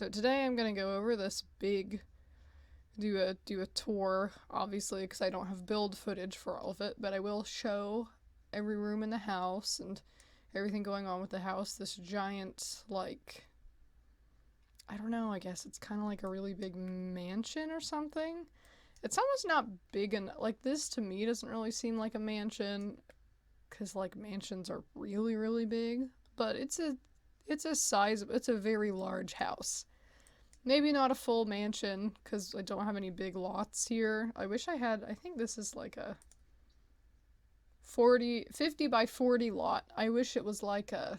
So today I'm gonna go over this big, do a tour, obviously, because I don't have build footage for all of it, but I will show every room in the house and everything going on with the house. This giant, like, I don't know, I guess it's kind of like a really big mansion or something. It's almost not big enough. Like, this to me doesn't really seem like a mansion, because, like, mansions are really, really big, but it's a very large house. Maybe not a full mansion, because I don't have any big lots here. I wish I had, I think this is like a 50 by 40 lot. I wish it was like a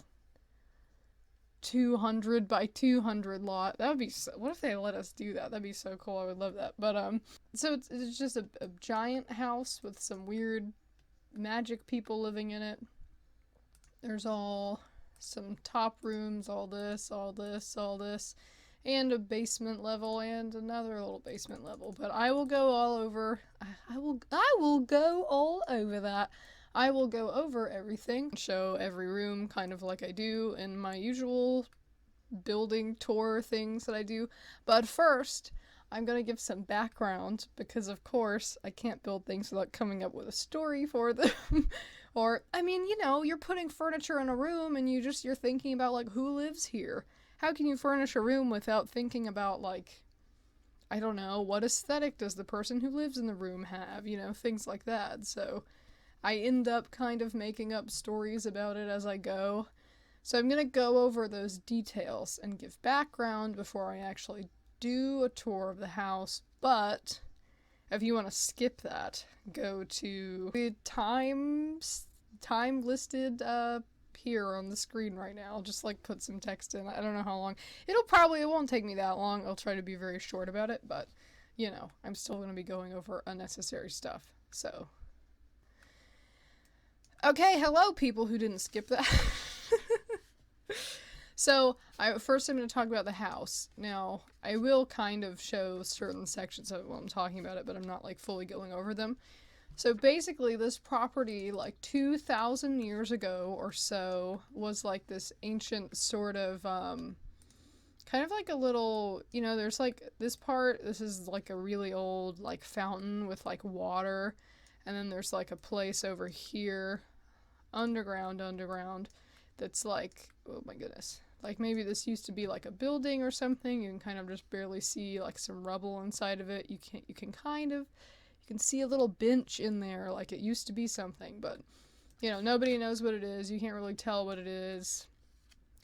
200 by 200 lot. That would be so, what if they let us do that? That'd be so cool. I would love that. But, so it's just a giant house with some weird magic people living in it. There's all some top rooms, all this, and a basement level and another little basement level. But I will go all over. I will go all over that. I will go over everything, show every room kind of like I do in my usual building tour things that I do. But first, I'm going to give some background because, of course, I can't build things without coming up with a story for them. Or, I mean, you're putting furniture in a room and you're thinking about, like, who lives here? How can you furnish a room without thinking about, like, I don't know, what aesthetic does the person who lives in the room have? Things like that. So I end up kind of making up stories about it as I go. So I'm going to go over those details and give background before I actually do a tour of the house. But if you want to skip that, go to the time listed here on the screen right now. I'll just like put some text in. I don't know how long. It won't take me that long. I'll try to be very short about it, but I'm still going to be going over unnecessary stuff. So okay, hello people who didn't skip that. So, first I'm going to talk about the house. Now, I will kind of show certain sections of it while I'm talking about it, but I'm not, like, fully going over them. So, basically, this property, like, 2,000 years ago or so, was, like, this ancient sort of, kind of like a little, there's, like, this is, like, a really old, like, fountain with, like, water, and then there's, like, a place over here, underground, that's, like, oh my goodness. Like, maybe this used to be, like, a building or something. You can kind of just barely see, like, some rubble inside of it. You can see a little bench in there, like it used to be something. But, nobody knows what it is. You can't really tell what it is.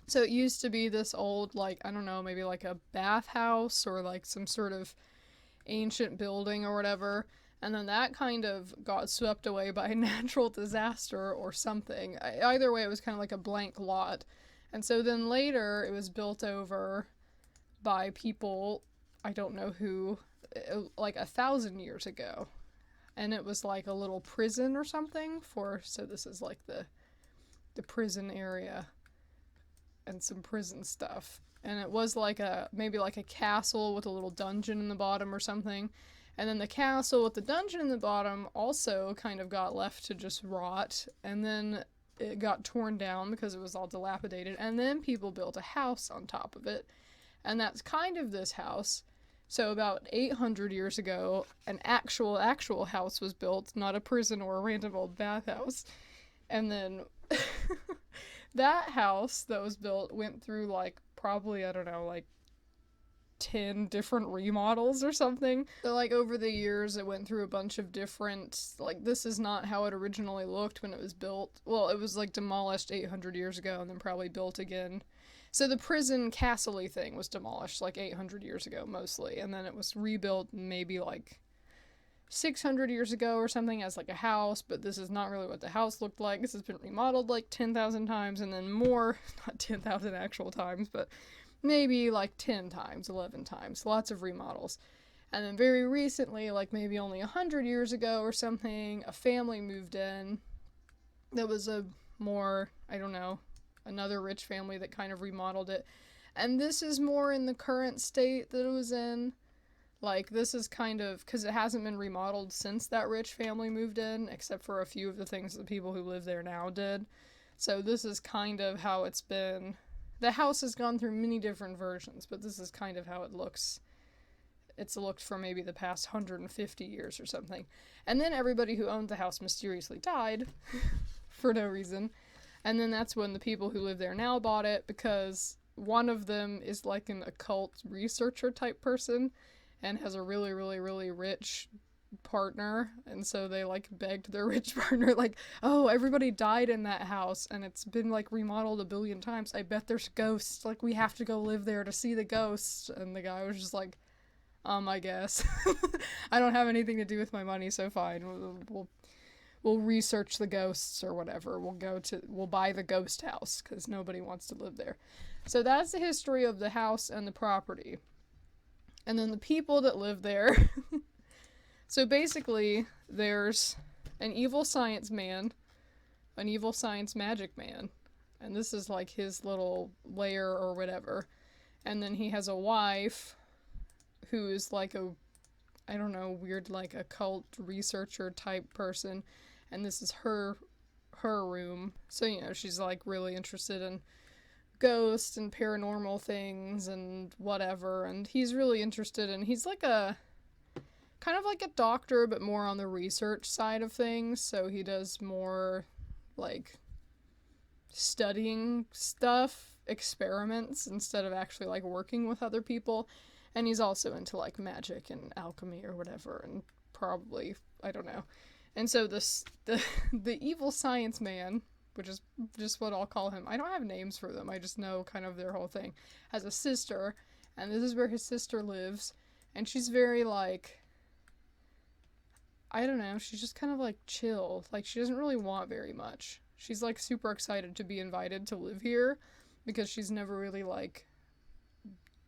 So it used to be this old, like, I don't know, maybe, like, a bathhouse or, like, some sort of ancient building or whatever. And then that kind of got swept away by a natural disaster or something. Either way, it was kind of like a blank lot. And so then later, it was built over by people, I don't know who, like 1,000 years ago. And it was like a little prison or something so this is like the prison area and some prison stuff. And it was like maybe like a castle with a little dungeon in the bottom or something. And then the castle with the dungeon in the bottom also kind of got left to just rot. And then it got torn down because it was all dilapidated. And then people built a house on top of it. And that's kind of this house. So about 800 years ago, an actual house was built, not a prison or a random old bathhouse. And then that house that was built went through like probably, I don't know, like 10 different remodels or something. So like over the years it went through a bunch of different, like this is not how it originally looked when it was built. Well, it was like demolished 800 years ago and then probably built again. So the prison castle-y thing was demolished like 800 years ago mostly, and then it was rebuilt maybe like 600 years ago or something as like a house, but this is not really what the house looked like. This has been remodeled like 10,000 times and then more, not 10,000 actual times, but maybe like 10 times, 11 times, lots of remodels. And then very recently, like maybe only 100 years ago or something, a family moved in that was a more, I don't know, another rich family that kind of remodeled it. And this is more in the current state that it was in. Like, this is kind of, because it hasn't been remodeled since that rich family moved in, except for a few of the things the people who live there now did. So this is kind of how it's been the house has gone through many different versions, but this is kind of how it looks. It's looked for maybe the past 150 years or something. And then everybody who owned the house mysteriously died for no reason. And then that's when the people who live there now bought it, because one of them is like an occult researcher type person and has a really, really, really rich partner. And so they like begged their rich partner, like, oh, everybody died in that house and it's been like remodeled 1 billion times. I bet there's ghosts. Like, we have to go live there to see the ghosts. And the guy was just like, I guess. I don't have anything to do with my money, so fine. We'll research the ghosts or whatever. We'll buy the ghost house because nobody wants to live there. So that's the history of the house and the property. And then the people that live there. So basically, there's an evil science man, an evil science magic man, and this is like his little lair or whatever. And then he has a wife who is like I don't know, weird like occult researcher type person, and this is her room. So, you know, she's like really interested in ghosts and paranormal things and whatever, and he's really interested in, he's like a kind of like a doctor but more on the research side of things, so he does more like studying stuff, experiments, instead of actually like working with other people. And he's also into like magic and alchemy or whatever, and probably, I don't know. And so the evil science man, which is just what I'll call him, I don't have names for them, I just know kind of their whole thing, has a sister, and this is where his sister lives, and she's very like, I don't know, she's just kind of like chill, like she doesn't really want very much. She's like super excited to be invited to live here because she's never really like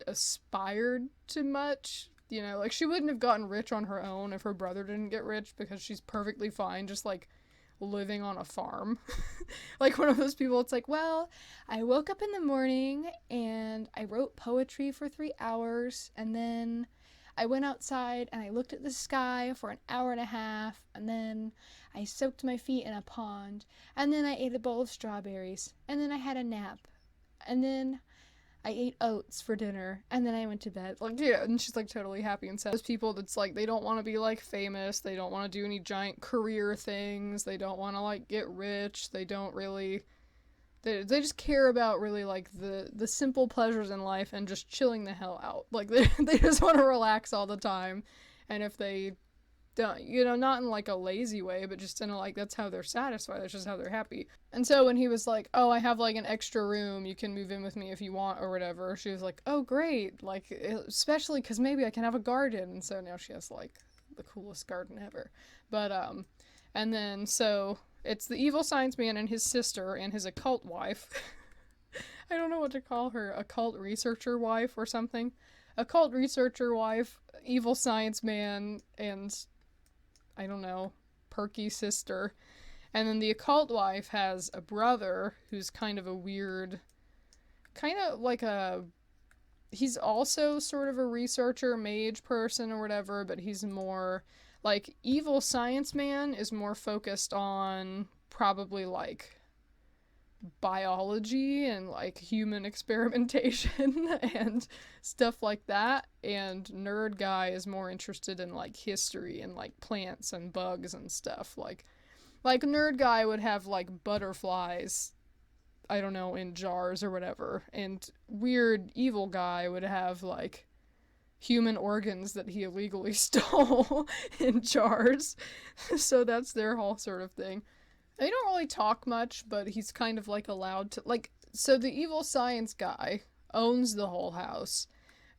aspired to much, you know, like she wouldn't have gotten rich on her own if her brother didn't get rich, because she's perfectly fine just like living on a farm. Like one of those people, it's like, well, I woke up in the morning and I wrote poetry for 3 hours, and then I went outside and I looked at the sky for 1.5 hours, and then I soaked my feet in a pond, and then I ate a bowl of strawberries, and then I had a nap, and then I ate oats for dinner, and then I went to bed. Like, yeah, and she's like totally happy and sad. Those people that's like, they don't want to be like famous, they don't want to do any giant career things, they don't want to like get rich, they don't really, they just care about really like the simple pleasures in life and just chilling the hell out. Like they just want to relax all the time, and if they don't, you know, not in like a lazy way, but just in a like, that's how they're satisfied, that's just how they're happy. And so when he was like, oh, I have like an extra room, you can move in with me if you want or whatever, she was like, oh great, like especially because maybe I can have a garden. And so now she has like the coolest garden ever. But and then so it's the evil science man and his sister and his occult wife. I don't know what to call her, occult researcher wife or something. Occult researcher wife, evil science man, and I don't know, perky sister. And then the occult wife has a brother who's kind of a weird, kind of like he's also sort of a researcher, mage person or whatever, but he's more, like, evil science man is more focused on probably like biology and like human experimentation and stuff like that, and nerd guy is more interested in like history and like plants and bugs and stuff. Like nerd guy would have like butterflies, I don't know, in jars or whatever, and weird evil guy would have like human organs that he illegally stole in jars. So that's their whole sort of thing. They don't really talk much, but he's kind of like allowed to, like, so the evil science guy owns the whole house,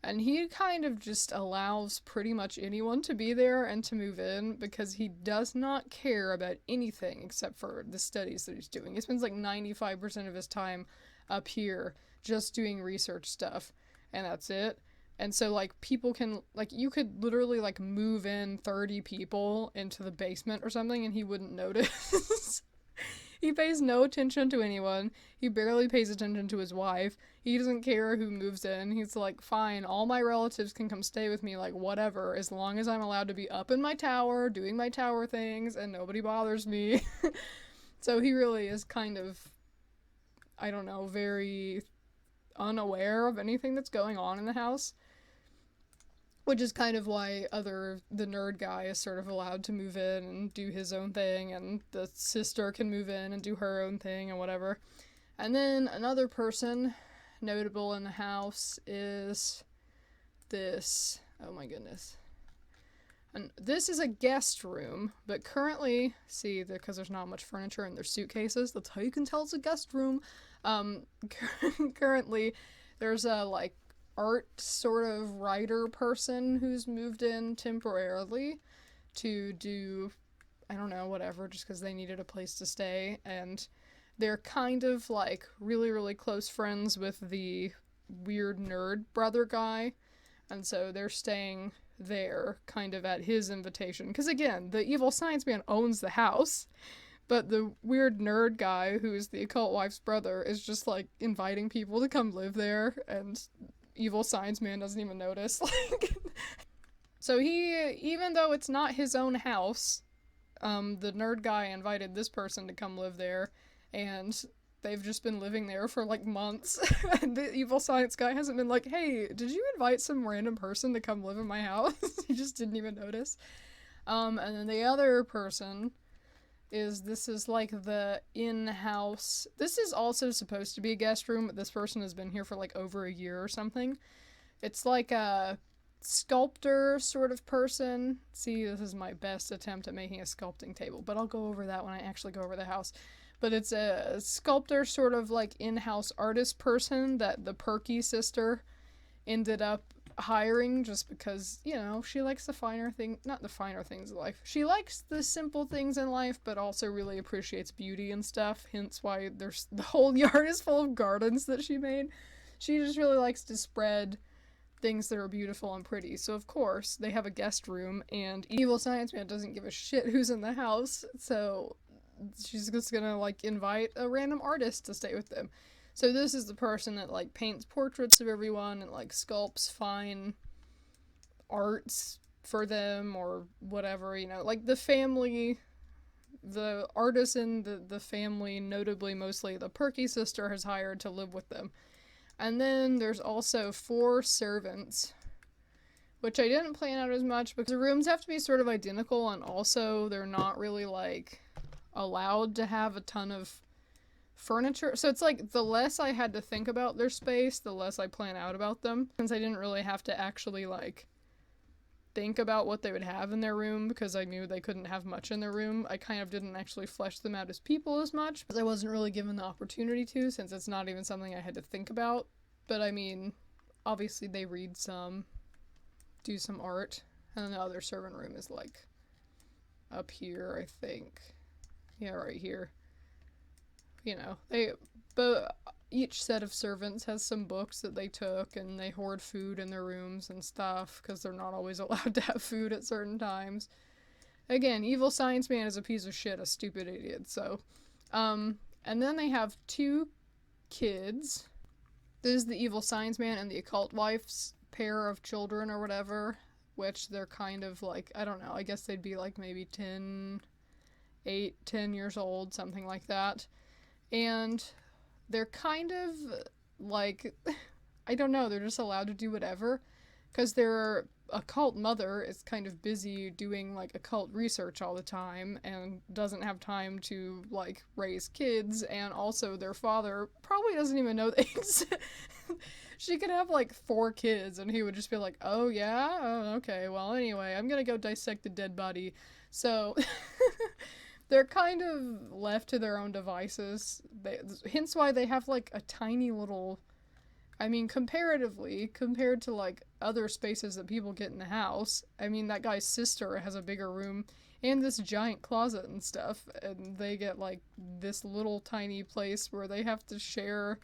and he kind of just allows pretty much anyone to be there and to move in because he does not care about anything except for the studies that he's doing. He spends like 95% of his time up here just doing research stuff, and that's it. And so, like, people can, like, you could literally, like, move in 30 people into the basement or something and he wouldn't notice. He pays no attention to anyone. He barely pays attention to his wife. He doesn't care who moves in. He's like, fine, all my relatives can come stay with me, like, whatever, as long as I'm allowed to be up in my tower, doing my tower things, and nobody bothers me. So he really is kind of, I don't know, very unaware of anything that's going on in the house. Which is kind of why the nerd guy is sort of allowed to move in and do his own thing, and the sister can move in and do her own thing and whatever. And then another person notable in the house is this. Oh my goodness. And this is a guest room, but currently, see, because there's not much furniture and there's suitcases, that's how you can tell it's a guest room. Currently, there's a, like, art sort of writer person who's moved in temporarily to do, I don't know, whatever, just because they needed a place to stay, and they're kind of like really, really close friends with the weird nerd brother guy, and so they're staying there kind of at his invitation, because again, the evil science man owns the house, but the weird nerd guy who's the occult wife's brother is just like inviting people to come live there, and evil science man doesn't even notice. Like, so he, even though it's not his own house, the nerd guy invited this person to come live there, and they've just been living there for like months. And the evil science guy hasn't been like, hey, did you invite some random person to come live in my house? He just didn't even notice. And then the other person this is like the in-house, this is also supposed to be a guest room, but this person has been here for like over a year or something. It's like a sculptor sort of person. See, this is my best attempt at making a sculpting table, but I'll go over that when I actually go over the house. But it's a sculptor sort of like in-house artist person that the Perky sister ended up hiring just because, you know, she likes the finer thing, not the finer things in life. She likes the simple things in life, but also really appreciates beauty and stuff, hence why there's the whole yard is full of gardens that she made. She just really likes to spread things that are beautiful and pretty. So of course, they have a guest room, and Evil Science Man doesn't give a shit who's in the house, so she's just gonna, like, invite a random artist to stay with them. So this is the person that, like, paints portraits of everyone and, like, sculpts fine arts for them or whatever, you know. Like, the family, the artist in the family, notably mostly the Perky sister, has hired to live with them. And then there's also 4 servants, which I didn't plan out as much because the rooms have to be sort of identical, and also they're not really, like, allowed to have a ton of furniture. So it's like the less I had to think about their space, the less I plan out about them. Since I didn't really have to actually, like, think about what they would have in their room because I knew they couldn't have much in their room, I kind of didn't actually flesh them out as people as much because I wasn't really given the opportunity to, since it's not even something I had to think about. But I mean, obviously they read some, do some art, and then the other servant room is like up here, I think. Yeah, right here. You know, but each set of servants has some books that they took, and they hoard food in their rooms and stuff, because they're not always allowed to have food at certain times. Again, Evil Science Man is a piece of shit, a stupid idiot, so. And then they have 2 kids. This is the Evil Science Man and the Occult Wife's pair of children or whatever, which they're kind of like, I don't know, I guess they'd be like maybe 8, 10 years old, something like that. And they're kind of like, I don't know, they're just allowed to do whatever, because their occult mother is kind of busy doing, like, occult research all the time and doesn't have time to, like, raise kids, and also their father probably doesn't even know they exist. She could have, like, 4 kids, and he would just be like, oh yeah? Oh, okay, well, anyway, I'm gonna go dissect a dead body. So they're kind of left to their own devices. Hence why they have, like, a tiny little, I mean, comparatively, compared to, like, other spaces that people get in the house, I mean, that guy's sister has a bigger room and this giant closet and stuff, and they get, like, this little tiny place where they have to share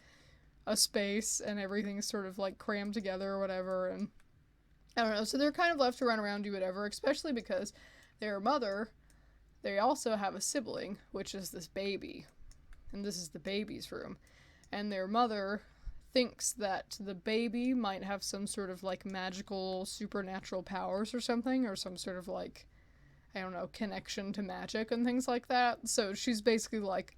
a space, and everything's sort of, like, crammed together or whatever, and I don't know, so they're kind of left to run around, do whatever, especially because their mother, they also have a sibling, which is this baby, and this is the baby's room, and their mother thinks that the baby might have some sort of, like, magical supernatural powers or something, or some sort of, like, I don't know, connection to magic and things like that. So she's basically like,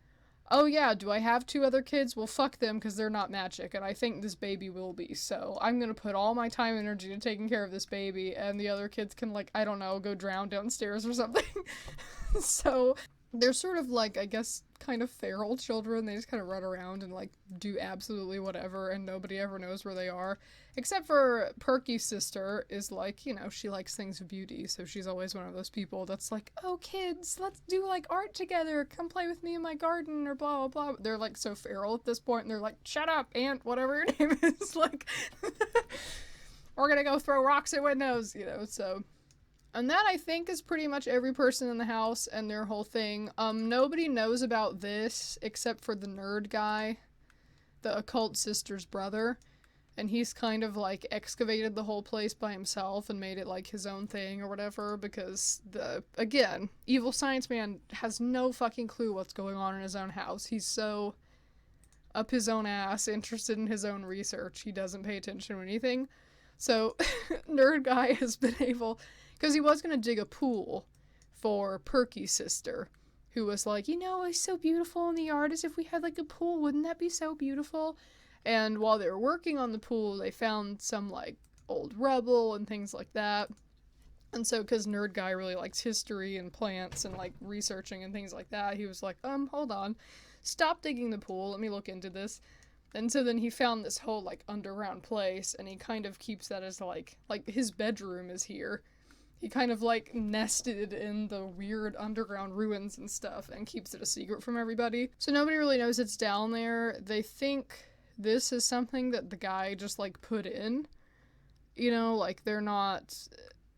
oh yeah, do I have two other kids? Well, fuck them because they're not magic, and I think this baby will be. So I'm gonna put all my time and energy to taking care of this baby, and the other kids can, like, I don't know, go drown downstairs or something. So they're sort of like, I guess, kind of feral children. They just kind of run around and like do absolutely whatever, and nobody ever knows where they are. Except for Perky's sister is like, you know, she likes things of beauty, so she's always one of those people that's like, oh kids, let's do like art together. Come play with me in my garden or blah blah blah. They're like so feral at this point, and they're like, shut up, aunt, whatever your name is. Like, we're gonna go throw rocks at windows, you know. So. And that, I think, is pretty much every person in the house and their whole thing. Nobody knows about this except for the nerd guy, the occult sister's brother. And he's kind of, like, excavated the whole place by himself and made it, like, his own thing or whatever, because, again, evil science man has no fucking clue what's going on in his own house. He's so up his own ass, interested in his own research. He doesn't pay attention to anything. So, nerd guy has been able... Because he was going to dig a pool for Perky's sister, who was like, you know, it's so beautiful in the yard, as if we had like a pool. Wouldn't that be so beautiful? And while they were working on the pool, they found some like old rubble and things like that. And so, because Nerd Guy really likes history and plants and like researching and things like that, he was like, hold on. Stop digging the pool. Let me look into this. And so then he found this whole like underground place, and he kind of keeps that as like his bedroom is here. He kind of, like, nested in the weird underground ruins and stuff and keeps it a secret from everybody. So nobody really knows it's down there. They think this is something that the guy just, like, put in. You know, like, they're not...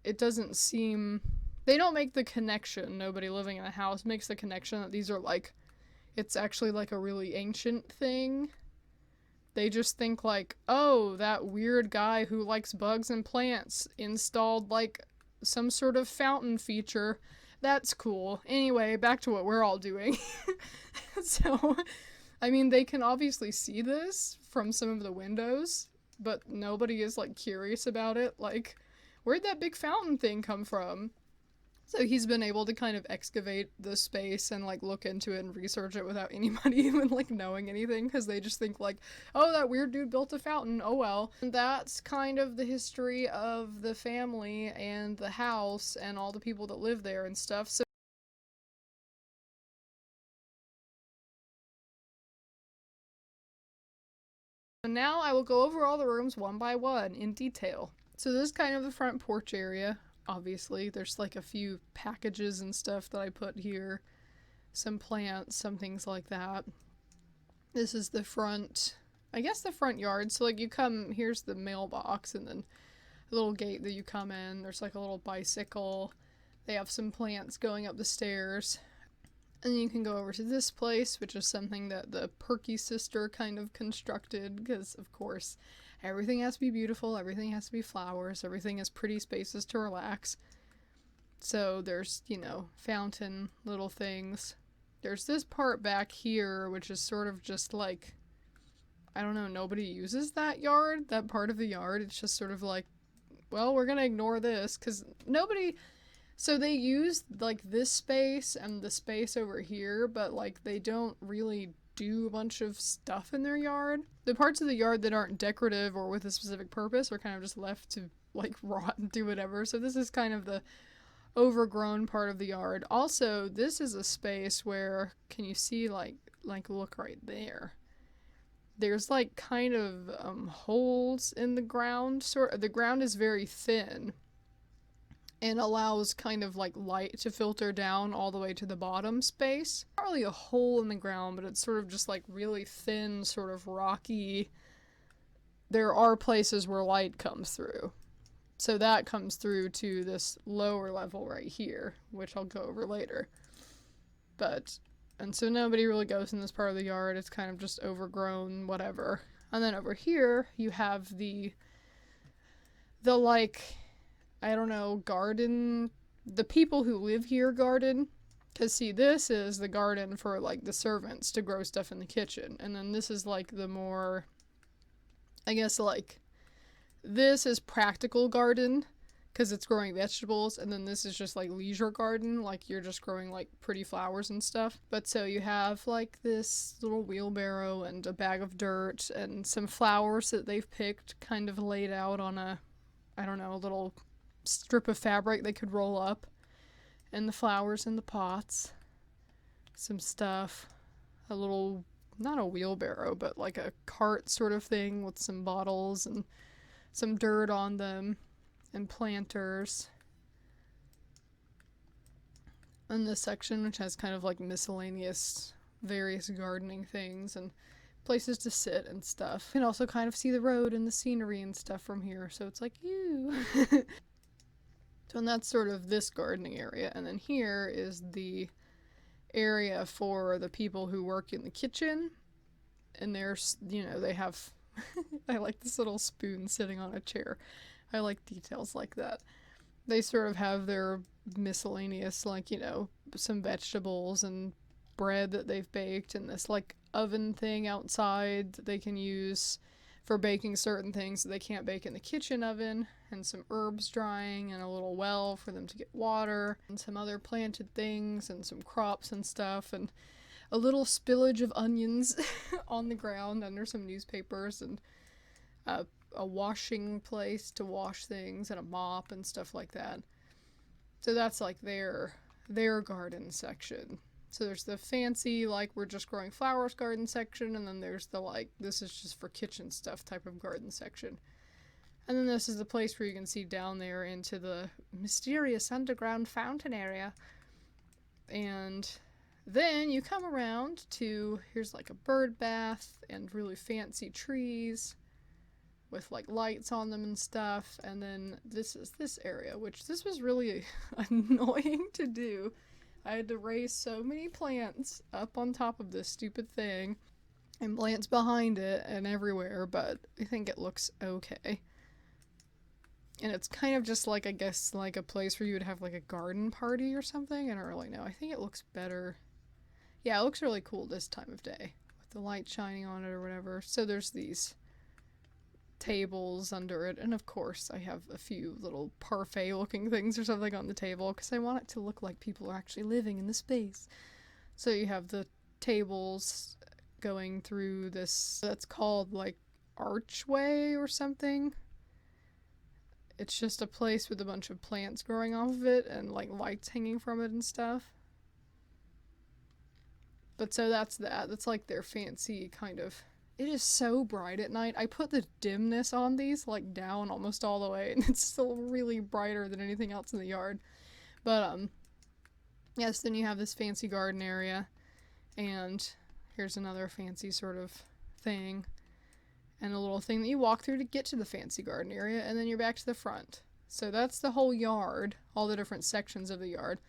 It doesn't seem... They don't make the connection. Nobody living in the house makes the connection that these are, like... It's actually, like, a really ancient thing. They just think, like, oh, that weird guy who likes bugs and plants installed, like... some sort of fountain feature. That's cool. Anyway, back to what we're all doing. So, I mean, they can obviously see this from some of the windows, but nobody is, like, curious about it. Like, where'd that big fountain thing come from? So he's been able to kind of excavate the space and, like, look into it and research it without anybody even, like, knowing anything, because they just think, like, oh, that weird dude built a fountain, oh well. And that's kind of the history of the family and the house and all the people that live there and stuff. So now I will go over all the rooms one by one in detail. So this is kind of the front porch area. Obviously, there's like a few packages and stuff that I put here. Some plants, some things like that. This is the front, I guess the front yard. So like you come, here's the mailbox and then a little gate that you come in. There's like a little bicycle. They have some plants going up the stairs. And then you can go over to this place, which is something that the Perky sister kind of constructed, because of course everything has to be beautiful, everything has to be flowers, everything has pretty spaces to relax. So there's, you know, fountain, little things. There's this part back here, which is sort of just like, I don't know, nobody uses that yard, that part of the yard. It's just sort of like, well, we're gonna ignore this, because nobody... So they use, like, this space and the space over here, but, like, they don't really do a bunch of stuff in their yard. The parts of the yard that aren't decorative or with a specific purpose are kind of just left to, like, rot and do whatever. So this is kind of the overgrown part of the yard. Also, this is a space where, can you see, like look right there. There's, like, kind of, holes in the ground. The ground is very thin and allows kind of like light to filter down all the way to the bottom space. Not really a hole in the ground, but it's sort of just like really thin, sort of rocky. There are places where light comes through. So that comes through to this lower level right here, which I'll go over later. And so nobody really goes in this part of the yard. It's kind of just overgrown, whatever. And then over here, you have the like, I don't know, garden, the people who live here garden. Because see, this is the garden for, like, the servants to grow stuff in the kitchen. And then this is, like, the more, I guess, like, this is practical garden. because it's growing vegetables, and then this is just like leisure garden, like you're just growing like pretty flowers and stuff. But so you have like this little wheelbarrow and a bag of dirt and some flowers that they've picked kind of laid out on a, I don't know, a little strip of fabric they could roll up, and the flowers in the pots, some stuff, a little, not a wheelbarrow, but like a cart sort of thing with some bottles and some dirt on them, and planters. And this section, which has kind of like miscellaneous various gardening things and places to sit and stuff. You can also kind of see the road and the scenery and stuff from here, so it's like, ew. So, and that's sort of this gardening area. And then here is the area for the people who work in the kitchen. And there's, you know, they have, I like this little spoon sitting on a chair. I like details like that. They sort of have their miscellaneous, like, you know, some vegetables and bread that they've baked, and this like oven thing outside that they can use for baking certain things that they can't bake in the kitchen oven, and some herbs drying, and a little well for them to get water, and some other planted things, and some crops and stuff, and a little spillage of onions on the ground under some newspapers, and a washing place to wash things, and a mop and stuff like that. So that's like their garden section. So there's the fancy, like, we're just growing flowers garden section, and then there's the, like, this is just for kitchen stuff type of garden section. And then this is the place where you can see down there into the mysterious underground fountain area. And then you come around to, here's like a bird bath and really fancy trees with like lights on them and stuff. And then this is this area, which this was really annoying to do. I had to raise so many plants up on top of this stupid thing, and plants behind it and everywhere, but I think it looks okay. And it's kind of just like, I guess, like a place where you would have like a garden party or something. I don't really know. I think it looks better. Yeah, it looks really cool this time of day with the light shining on it or whatever. So there's these tables under it, and of course I have a few little parfait looking things or something on the table because I want it to look like people are actually living in the space. So you have the tables going through this, that's called like archway or something. It's just a place with a bunch of plants growing off of it and like lights hanging from it and stuff. But so that's like their fancy kind of. It is so bright at night. I put the dimness on these like down almost all the way, and it's still really brighter than anything else in the yard. But yes, then you have this fancy garden area, and here's another fancy sort of thing, and a little thing that you walk through to get to the fancy garden area, and then you're back to the front. So that's the whole yard, all the different sections of the yard.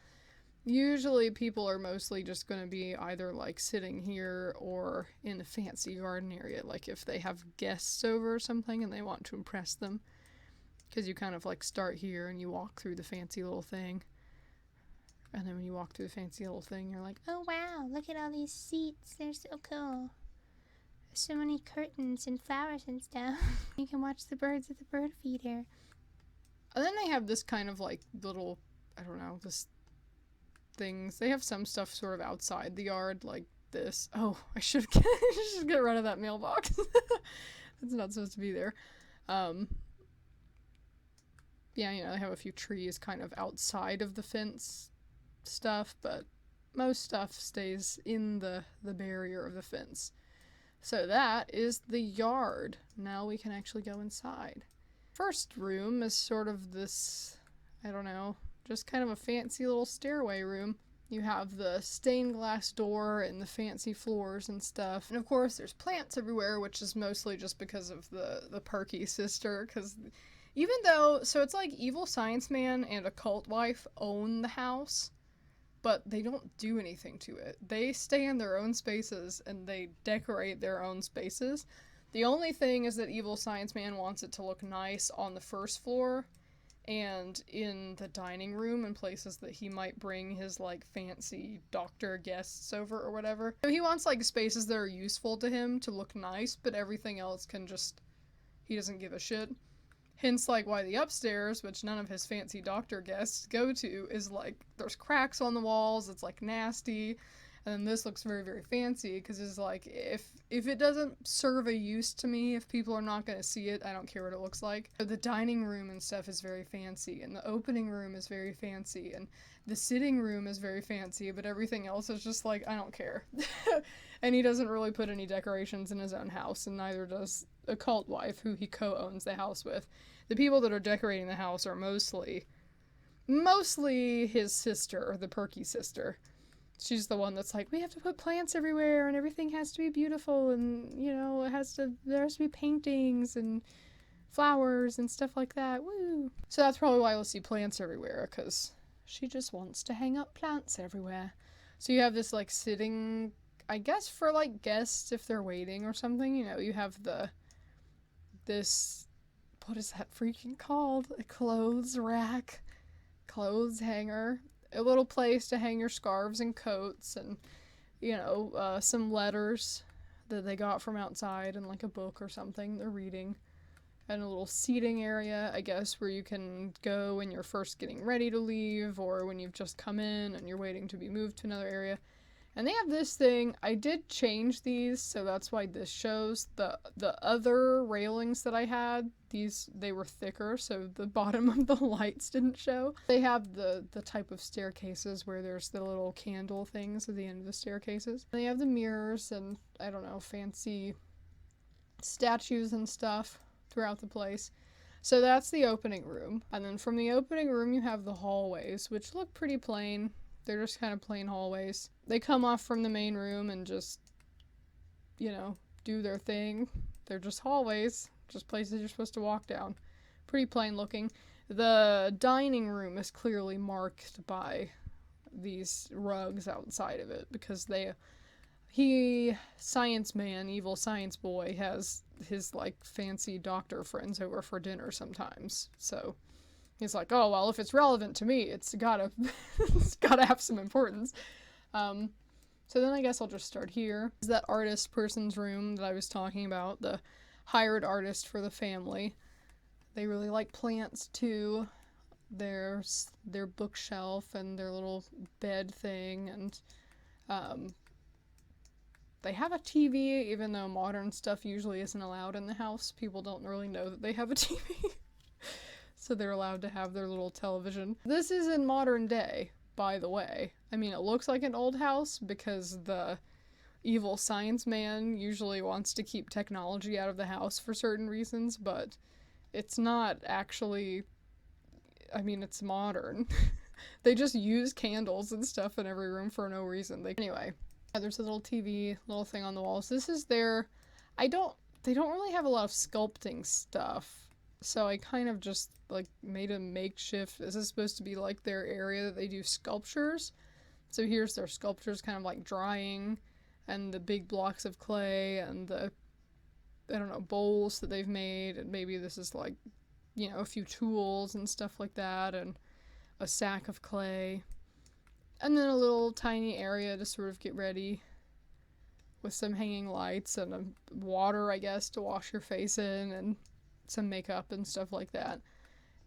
Usually people are mostly just going to be either like sitting here or in the fancy garden area, like if they have guests over or something and they want to impress them. Because you kind of like start here and you walk through the fancy little thing. And then when you walk through the fancy little thing, you're like, oh wow, look at all these seats. They're so cool. So many curtains and flowers and stuff. You can watch the birds at the bird feeder. And then they have this kind of like little, I don't know, this things. They have some stuff sort of outside the yard, like this. Oh, I should get rid of that mailbox. It's not supposed to be there. Yeah, you know, they have a few trees kind of outside of the fence stuff, but most stuff stays in the barrier of the fence. So that is the yard. Now we can actually go inside. First room is sort of this, I don't know, just kind of a fancy little stairway room. You have the stained glass door and the fancy floors and stuff. And of course there's plants everywhere, which is mostly just because of the Perky sister, because even though, so it's like Evil Science Man and Occult Wife own the house, but they don't do anything to it. They stay in their own spaces and they decorate their own spaces. The only thing is that Evil Science Man wants it to look nice on the first floor and in the dining room and places that he might bring his like fancy doctor guests over or whatever. So he wants like spaces that are useful to him to look nice, but everything else can just, he doesn't give a shit. Hence, like, why the upstairs, which none of his fancy doctor guests go to, is like, there's cracks on the walls, it's like nasty. And then this looks very, very fancy because it's like, if it doesn't serve a use to me, if people are not going to see it, I don't care what it looks like. The dining room and stuff is very fancy, and the opening room is very fancy, and the sitting room is very fancy, but everything else is just like, I don't care. And he doesn't really put any decorations in his own house, and neither does a cult wife who he co-owns the house with. The people that are decorating the house are mostly his sister, the perky sister. She's the one that's like, we have to put plants everywhere and everything has to be beautiful and, you know, there has to be paintings and flowers and stuff like that. Woo! So that's probably why you'll see plants everywhere, because she just wants to hang up plants everywhere. So you have this, like, sitting, I guess for, like, guests if they're waiting or something, you know, you have this, what is that freaking called? A clothes rack, clothes hanger. A little place to hang your scarves and coats and, you know, some letters that they got from outside and like a book or something they're reading. And a little seating area, I guess, where you can go when you're first getting ready to leave or when you've just come in and you're waiting to be moved to another area. And they have this thing. I did change these, so that's why this shows. The other railings that I had, they were thicker, so the bottom of the lights didn't show. They have the type of staircases where there's the little candle things at the end of the staircases. They have the mirrors and, I don't know, fancy statues and stuff throughout the place. So that's the opening room. And then from the opening room you have the hallways, which look pretty plain. They're just kind of plain hallways. They come off from the main room and just, you know, do their thing. They're just hallways, just places you're supposed to walk down. Pretty plain looking. The dining room is clearly marked by these rugs outside of it because science man, evil science boy, has his, like, fancy doctor friends over for dinner sometimes. So he's like, oh, well, if it's relevant to me, it's gotta have some importance. So then I guess I'll just start here. This is that artist person's room that I was talking about, the hired artist for the family. They really like plants too. There's their bookshelf and their little bed thing, and they have a TV, even though modern stuff usually isn't allowed in the house. People don't really know that they have a TV. So they're allowed to have their little television. This is in modern day, by the way. I mean, it looks like an old house because the evil science man usually wants to keep technology out of the house for certain reasons, but it's not actually, I mean, it's modern. They just use candles and stuff in every room for no reason. Anyway, there's a little TV, little thing on the walls. This is their, they don't really have a lot of sculpting stuff. So I kind of just, like, made a makeshift. This is supposed to be, like, their area that they do sculptures. So here's their sculptures kind of, like, drying, and the big blocks of clay, and the, I don't know, bowls that they've made, and maybe this is, like, you know, a few tools and stuff like that, and a sack of clay. And then a little tiny area to sort of get ready with some hanging lights and a water, I guess, to wash your face in, and some makeup and stuff like that.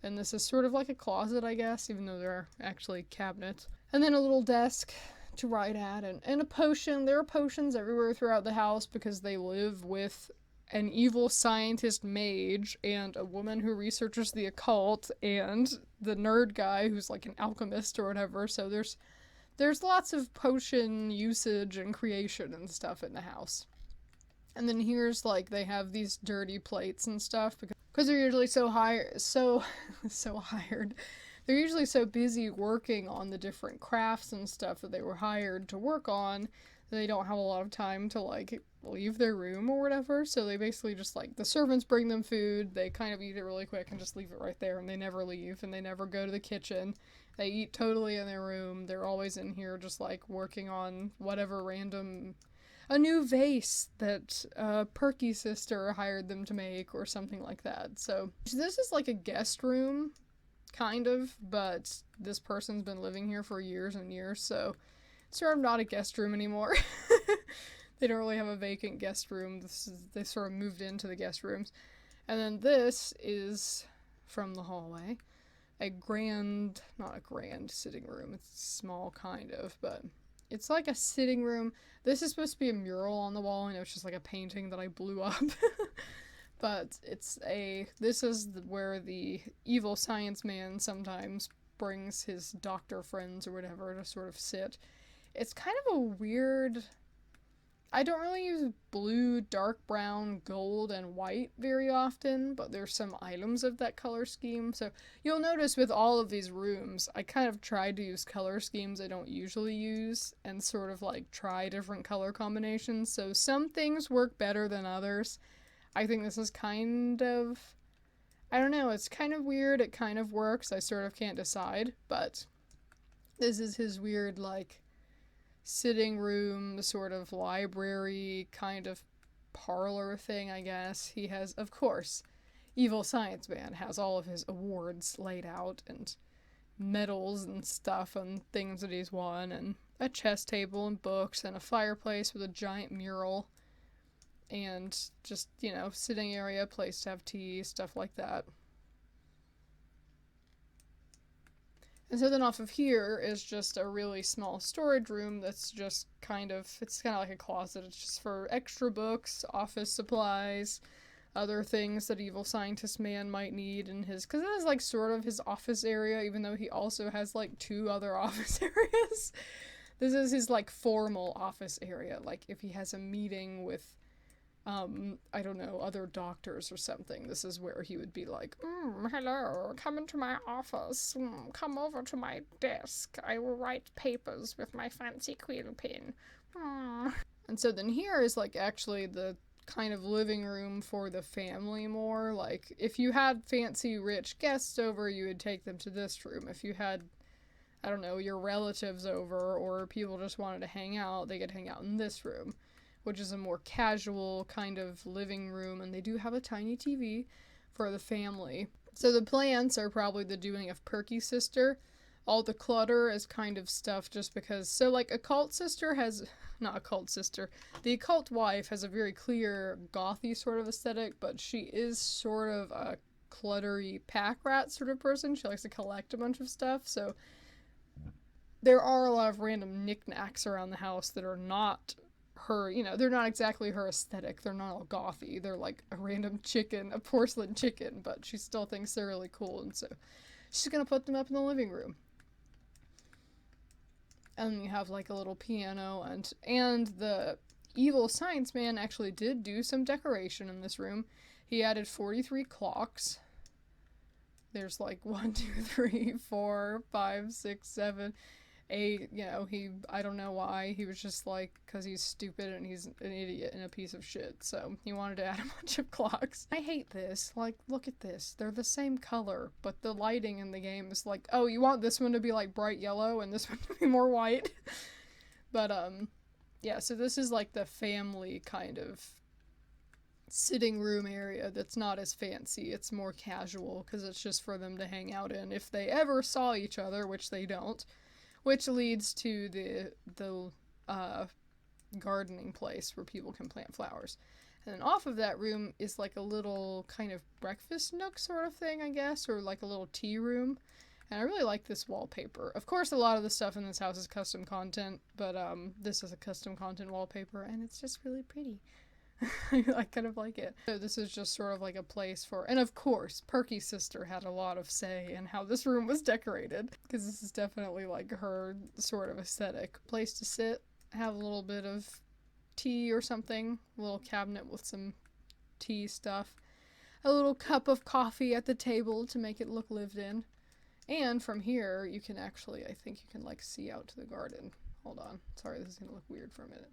And this is sort of like a closet, I guess, even though there are actually cabinets. And then a little desk to write at, and a potion. There are potions everywhere throughout the house because they live with an evil scientist mage and a woman who researches the occult and the nerd guy who's like an alchemist or whatever. So there's lots of potion usage and creation and stuff in the house. And then here's, like, they have these dirty plates and stuff because they're usually so hired. They're usually so busy working on the different crafts and stuff that they were hired to work on that they don't have a lot of time to, like, leave their room or whatever. So they basically just, like, the servants bring them food, they kind of eat it really quick and just leave it right there, and they never leave, and they never go to the kitchen. They eat totally in their room. They're always in here just, like, working on whatever random, a new vase that Perky sister hired them to make or something like that. So this is like a guest room, kind of, but this person's been living here for years and years, so it's sort of not a guest room anymore. They don't really have a vacant guest room. They sort of moved into the guest rooms. And then this is from the hallway. Not a grand sitting room, it's small kind of, but it's like a sitting room. This is supposed to be a mural on the wall, and it's just like a painting that I blew up. But this is where the evil science man sometimes brings his doctor friends or whatever to sort of sit. It's kind of a weird... I don't really use blue, dark brown, gold, and white very often, but there's some items of that color scheme. So you'll notice with all of these rooms, I kind of tried to use color schemes I don't usually use and sort of like try different color combinations. So some things work better than others. I think this is kind of... I don't know, it's kind of weird. It kind of works. I sort of can't decide, but this is his weird, like, sitting room, sort of library kind of parlor thing, I guess. He has, of course, Evil Science Man has all of his awards laid out and medals and stuff and things that he's won, and a chess table and books and a fireplace with a giant mural and just, you know, sitting area, place to have tea, stuff like that. And so then off of here is just a really small storage room that's just it's kind of like a closet. It's just for extra books, office supplies, other things that Evil Scientist Man might need in his... Because it is like sort of his office area, even though he also has like 2 other office areas. This is his like formal office area. Like if he has a meeting with... I don't know, other doctors or something. This is where he would be like, hello, come into my office. Come over to my desk. I will write papers with my fancy quill pen. And so then here is like actually the kind of living room for the family more. Like if you had fancy rich guests over, you would take them to this room. If you had, I don't know, your relatives over or people just wanted to hang out, they could hang out in this room, which is a more casual kind of living room, and they do have a tiny TV for the family. So the plants are probably the doing of Perky Sister. All the clutter is kind of stuff just because... So, like, Occult Sister has... Not Occult Sister. The Occult Wife has a very clear gothy sort of aesthetic, but she is sort of a cluttery pack rat sort of person. She likes to collect a bunch of stuff, so... There are a lot of random knickknacks around the house that are not... her, you know, they're not exactly her aesthetic. They're not all gothy. They're like a random chicken, a porcelain chicken, but she still thinks they're really cool, and so she's gonna put them up in the living room. And you have like a little piano, and the Evil Science Man actually did do some decoration in this room. He added 43 clocks. There's like 1, 2, 3, 4, 5, 6, 7, 8, you know, I don't know why, he was just like, because he's stupid and he's an idiot and a piece of shit, so he wanted to add a bunch of clocks. I hate this, like, look at this, they're the same color, but the lighting in the game is like, oh, you want this one to be like bright yellow and this one to be more white? But, yeah, so this is like the family kind of sitting room area that's not as fancy, it's more casual, because it's just for them to hang out in if they ever saw each other, which they don't. Which leads to the gardening place where people can plant flowers. And then off of that room is like a little kind of breakfast nook sort of thing, I guess, or like a little tea room. And I really like this wallpaper. Of course, a lot of the stuff in this house is custom content, but this is a custom content wallpaper, and it's just really pretty. I kind of like it. So this is just sort of like a place for, and of course, Perky Sister had a lot of say in how this room was decorated, because this is definitely like her sort of aesthetic. Place to sit, have a little bit of tea or something, a little cabinet with some tea stuff, a little cup of coffee at the table to make it look lived in. And from here, you can actually, I think you can like see out to the garden. Hold on. Sorry, this is gonna look weird for a minute.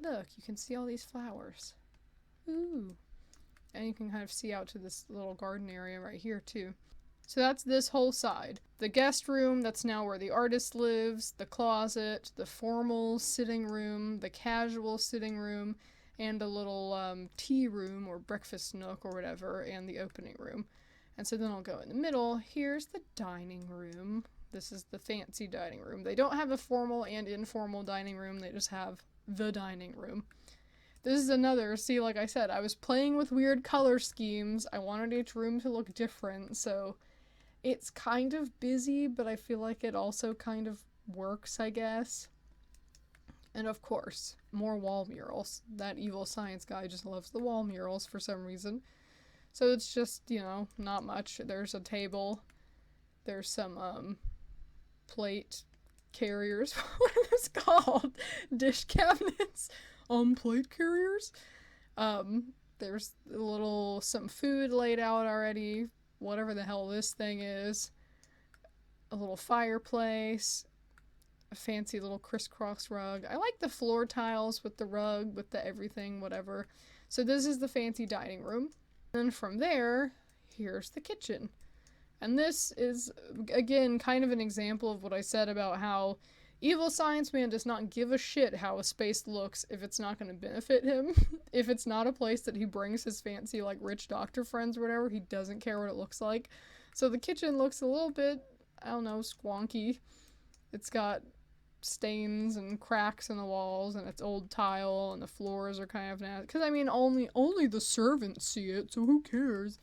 Look, you can see all these flowers. Ooh. And you can kind of see out to this little garden area right here, too. So that's this whole side. The guest room, that's now where the artist lives, the closet, the formal sitting room, the casual sitting room, and a little tea room or breakfast nook or whatever, and the opening room. And so then I'll go in the middle. Here's the dining room. This is the fancy dining room. They don't have a formal and informal dining room. They just have the dining room. This is another, see, like I said, I was playing with weird color schemes. I wanted each room to look different, so it's kind of busy, but I feel like it also kind of works, I guess. And of course, more wall murals. That evil science guy just loves the wall murals for some reason. So it's just, you know, not much. There's a table. There's some, plate carriers. What are those called? Dish cabinets? Plate carriers? There's some food laid out already. Whatever the hell this thing is. A little fireplace. A fancy little crisscross rug. I like the floor tiles with the rug, with the everything, whatever. So this is the fancy dining room. And from there, here's the kitchen. And this is, again, kind of an example of what I said about how Evil Science Man does not give a shit how a space looks if it's not going to benefit him. If it's not a place that he brings his fancy, like, rich doctor friends or whatever, he doesn't care what it looks like. So the kitchen looks a little bit, I don't know, squonky. It's got stains and cracks in the walls, and it's old tile, and the floors are kind of nasty. Because, I mean, only the servants see it, so who cares?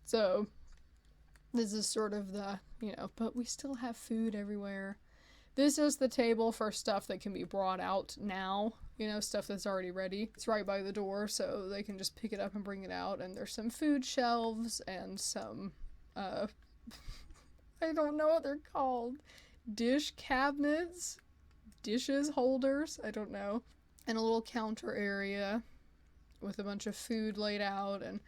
So this is sort of the, you know, but we still have food everywhere. This is the table for stuff that can be brought out now, you know, stuff that's already ready. It's right by the door, so they can just pick it up and bring it out. And there's some food shelves and some, I don't know what they're called. Dish cabinets? Dishes holders? I don't know. And a little counter area with a bunch of food laid out and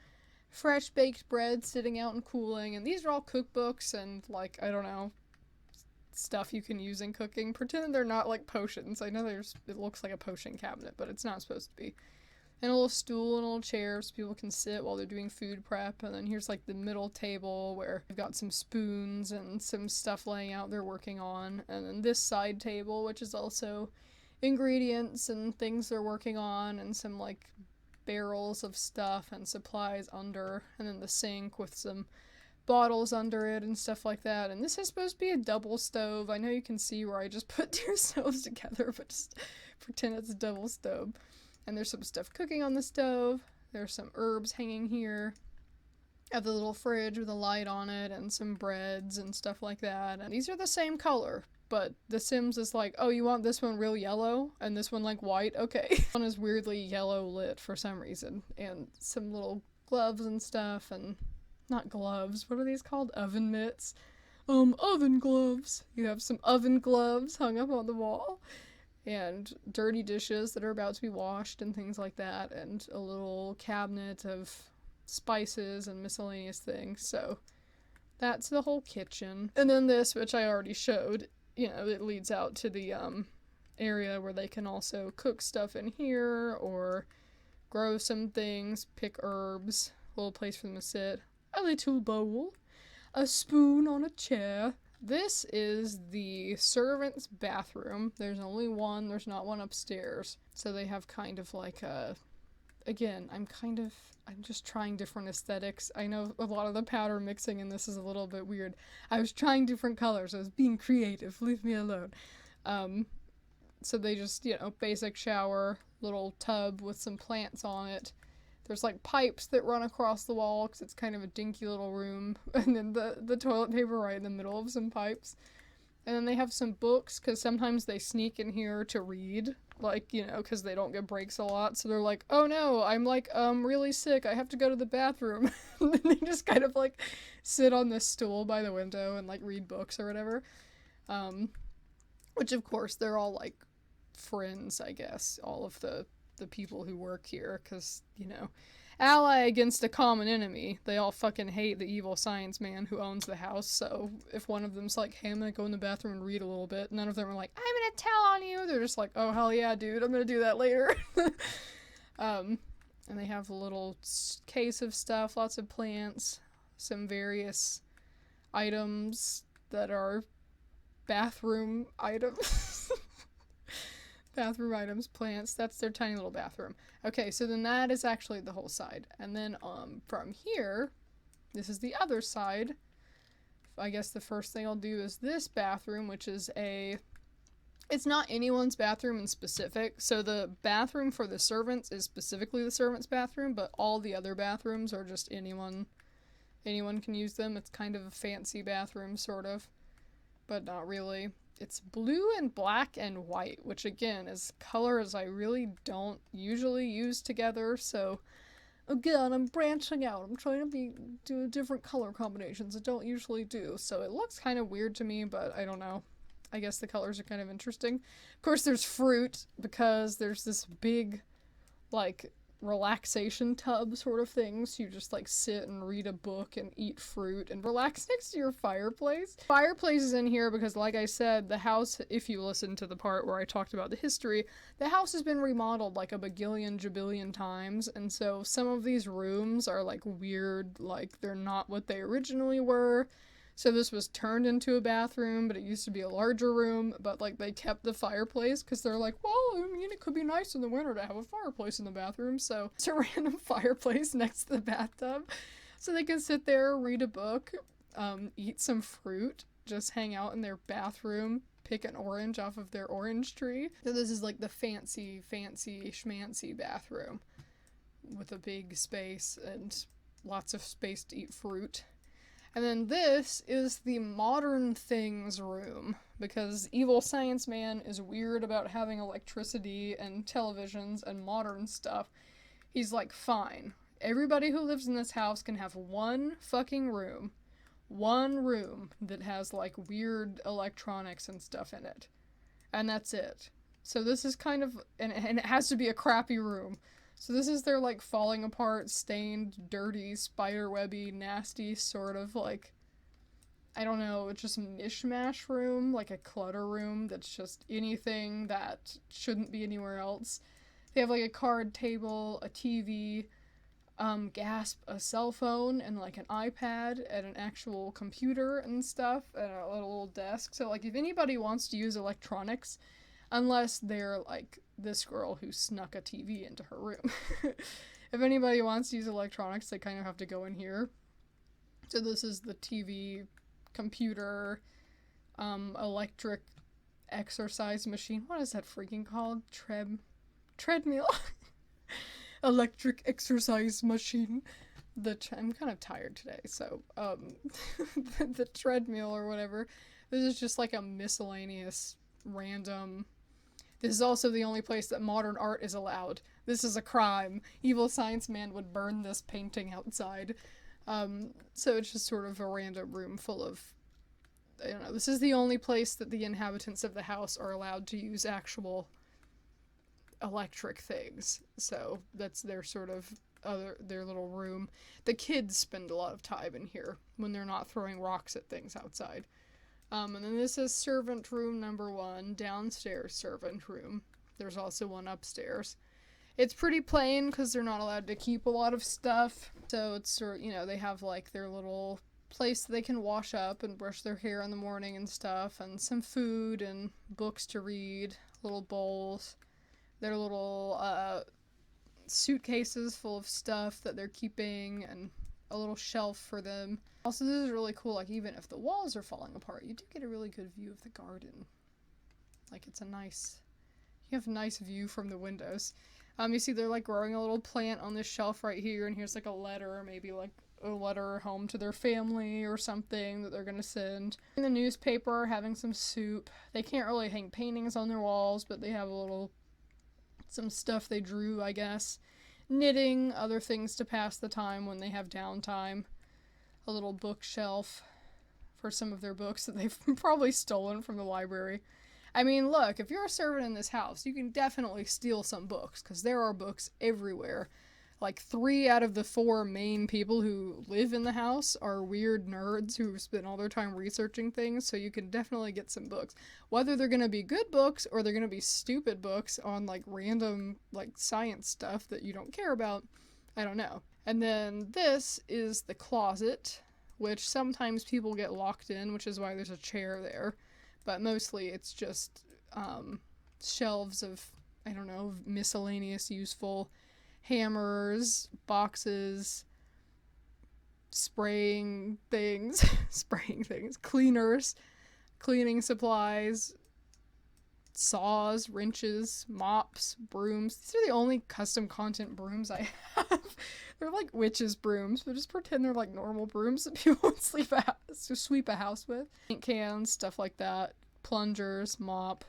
fresh baked bread sitting out and cooling. And these are all cookbooks and, like, I don't know, stuff you can use in cooking. Pretend they're not like potions. I know it looks like a potion cabinet, but it's not supposed to be. And a little stool and a little chair so people can sit while they're doing food prep. And then here's like the middle table where we've got some spoons and some stuff laying out they're working on. And then this side table, which is also ingredients and things they're working on, and some like barrels of stuff and supplies under. And then the sink with some bottles under it and stuff like that. And this is supposed to be a double stove. I know you can see where I just put two stoves together, but just pretend it's a double stove. And there's some stuff cooking on the stove. There's some herbs hanging here. I have the little fridge with a light on it and some breads and stuff like that. And these are the same color, but The Sims is like, oh, you want this one real yellow and this one like white? Okay. This one is weirdly yellow lit for some reason. And some little gloves and stuff, and not gloves. What are these called? Oven mitts. Oven gloves. You have some oven gloves hung up on the wall. And dirty dishes that are about to be washed and things like that. And a little cabinet of spices and miscellaneous things. So that's the whole kitchen. And then this, which I already showed, you know, it leads out to the area where they can also cook stuff in here or grow some things, pick herbs, a little place for them to sit, a little bowl, a spoon on a chair. This is the servants' bathroom. There's only one. There's not one upstairs. So they have kind of like a... Again, I'm just trying different aesthetics. I know a lot of the powder mixing in this is a little bit weird. I was trying different colors. I was being creative. Leave me alone. So they just, you know, basic shower, little tub with some plants on it. There's like pipes that run across the wall because it's kind of a dinky little room. And then the toilet paper right in the middle of some pipes. And then they have some books because sometimes they sneak in here to read. Like, you know, because they don't get breaks a lot. So they're like, oh no, I'm like, really sick. I have to go to the bathroom. And then they just kind of like sit on this stool by the window and like read books or whatever. Which of course they're all like friends, I guess. All of the people who work here, because, you know, ally against a common enemy. They all fucking hate the evil science man who owns the house, so if one of them's like, hey, I'm gonna go in the bathroom and read a little bit, none of them are like, I'm gonna tell on you. They're just like, oh, hell yeah, dude, I'm gonna do that later. And they have a little case of stuff, lots of plants, some various items that are bathroom items. Bathroom items, plants, that's their tiny little bathroom. Okay, so then that is actually the whole side. And then from here, this is the other side. I guess the first thing I'll do is this bathroom, which is a It's not anyone's bathroom in specific. So the bathroom for the servants is specifically the servants' bathroom, but all the other bathrooms are just anyone can use them. It's kind of a fancy bathroom, sort of, but not really. It's blue and black and white, which again is colors I really don't usually use together. So again, I'm branching out. I'm trying to do different color combinations I don't usually do. So it looks kind of weird to me, but I don't know. I guess the colors are kind of interesting. Of course, there's fruit because there's this big, like, relaxation tub sort of thing. So you just like sit and read a book and eat fruit and relax next to your fireplace. Fireplace is in here because, like I said, the house, if you listen to the part where I talked about the history, the house has been remodeled like a bagillion jabillion times, and so some of these rooms are like weird, like they're not what they originally were. So this was turned into a bathroom, but it used to be a larger room, but like they kept the fireplace because they're like, well, I mean, it could be nice in the winter to have a fireplace in the bathroom, so it's a random fireplace next to the bathtub. So they can sit there, read a book, eat some fruit, just hang out in their bathroom, pick an orange off of their orange tree. So this is like the fancy schmancy bathroom with a big space and lots of space to eat fruit. And then this is the modern things room, because Evil Science Man is weird about having electricity and televisions and modern stuff. He's like, fine, everybody who lives in this house can have one fucking room. One room that has like weird electronics and stuff in it. And that's it. So this is kind of, and it has to be a crappy room. So this is their, like, falling apart, stained, dirty, spiderwebby, nasty sort of, like, I don't know, just mishmash room, like a clutter room that's just anything that shouldn't be anywhere else. They have, like, a card table, a TV, a cell phone, and, like, an iPad, and an actual computer and stuff, and a little desk. So, like, if anybody wants to use electronics, unless they're, like, this girl who snuck a TV into her room. If anybody wants to use electronics, they kind of have to go in here. So this is the TV, computer, electric exercise machine. What is that freaking called? Treadmill? Electric exercise machine. I'm kind of tired today, so, the treadmill or whatever. This is just like a miscellaneous, random. This is also the only place that modern art is allowed. This is a crime. Evil Science Man would burn this painting outside. So it's just sort of a random room full of, I don't know, this is the only place that the inhabitants of the house are allowed to use actual electric things. So that's their sort of their little room. The kids spend a lot of time in here when they're not throwing rocks at things outside. And then this is servant room number 1, downstairs servant room. There's also one upstairs. It's pretty plain because they're not allowed to keep a lot of stuff. So it's sort of, they have like their little place that they can wash up and brush their hair in the morning and stuff, and some food and books to read, little bowls, their little suitcases full of stuff that they're keeping, and a little shelf for them. Also, this is really cool, like, even if the walls are falling apart, you do get a really good view of the garden. Like, you have a nice view from the windows. You see they're, like, growing a little plant on this shelf right here, and here's, like, a letter, maybe, like, a letter home to their family or something that they're gonna send. In the newspaper, having some soup. They can't really hang paintings on their walls, but they have some stuff they drew, I guess. Knitting, other things to pass the time when they have downtime. A little bookshelf for some of their books that they've probably stolen from the library. I mean, look, if you're a servant in this house, you can definitely steal some books, because there are books everywhere. Like, 3 out of the 4 main people who live in the house are weird nerds who spend all their time researching things, so you can definitely get some books. Whether they're gonna be good books or they're gonna be stupid books on, like, random, like, science stuff that you don't care about, I don't know. And then this is the closet, which sometimes people get locked in, which is why there's a chair there. But mostly it's just shelves of, I don't know, miscellaneous useful hammers, boxes, spraying things, cleaners, cleaning supplies, saws, wrenches, mops, brooms. These are the only custom content brooms I have. They're like witches' brooms, but just pretend they're like normal brooms that people would sweep a house with. Paint cans, stuff like that. Plungers, mop,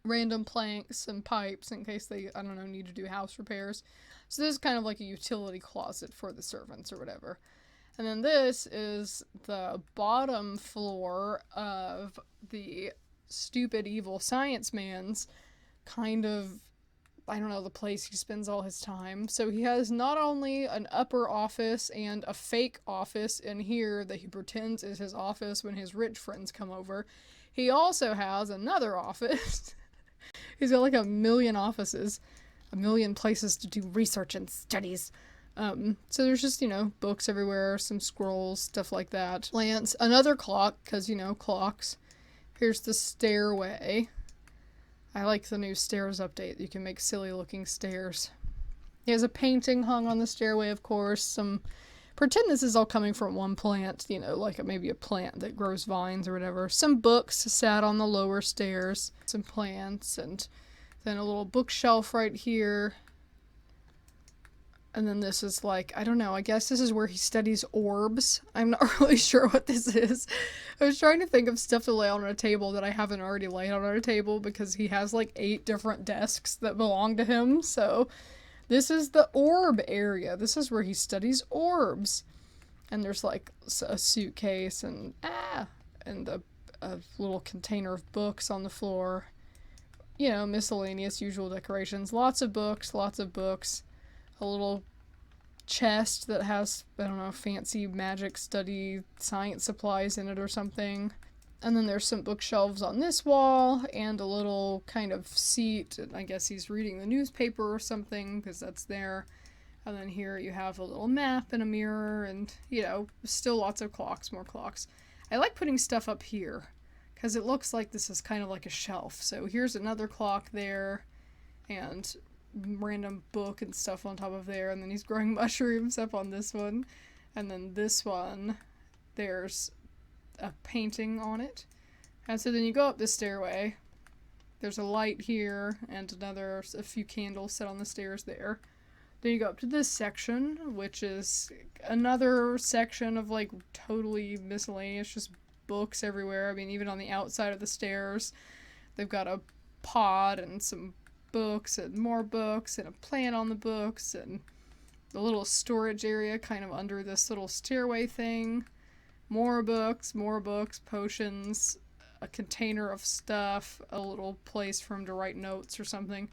random planks and pipes in case they, I don't know, need to do house repairs. So this is kind of like a utility closet for the servants or whatever. And then this is the bottom floor of the stupid evil science man's kind of, I don't know, the place he spends all his time. So he has not only an upper office and a fake office in here that he pretends is his office when his rich friends come over. He also has another office. He's got like a million offices, a million places to do research and studies. So there's just, you know, books everywhere, some scrolls, stuff like that. Plants, another clock, because, you know, clocks. Here's the stairway. I like the new stairs update. You can make silly looking stairs. He has a painting hung on the stairway, of course. Pretend this is all coming from one plant, you know, like maybe a plant that grows vines or whatever. Some books sat on the lower stairs. Some plants, and then a little bookshelf right here. And then this is like, I don't know, I guess this is where he studies orbs. I'm not really sure what this is. I was trying to think of stuff to lay on a table that I haven't already laid on a table because he has like 8 different desks that belong to him. So this is the orb area. This is where he studies orbs. And there's like a suitcase and a little container of books on the floor. You know, miscellaneous usual decorations. Lots of books. A little chest that has, I don't know, fancy magic study science supplies in it or something. And then there's some bookshelves on this wall and a little kind of seat. I guess he's reading the newspaper or something because that's there. And then here you have a little map and a mirror and, you know, still lots of clocks, more clocks. I like putting stuff up here because it looks like this is kind of like a shelf. So here's another clock there and random book and stuff on top of there, and then he's growing mushrooms up on this one, and then this one there's a painting on it. And so then you go up this stairway, there's a light here and a few candles set on the stairs there. Then you go up to this section, which is another section of like totally miscellaneous, just books everywhere. I mean, even on the outside of the stairs they've got a pod and some books and more books and a plant on the books and a little storage area kind of under this little stairway thing. More books, potions, a container of stuff, a little place for him to write notes or something,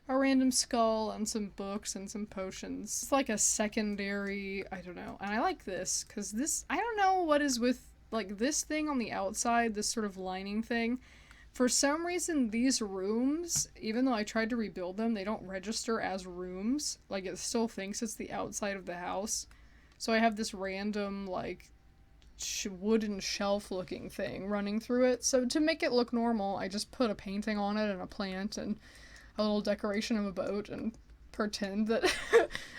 a random skull and some books and some potions. It's like a secondary, I don't know. And I like this because this, I don't know what is with like this thing on the outside, this sort of lining thing. For some reason, these rooms, even though I tried to rebuild them, they don't register as rooms. Like, it still thinks it's the outside of the house. So I have this random, like, wooden shelf-looking thing running through it. So to make it look normal, I just put a painting on it and a plant and a little decoration of a boat and pretend that,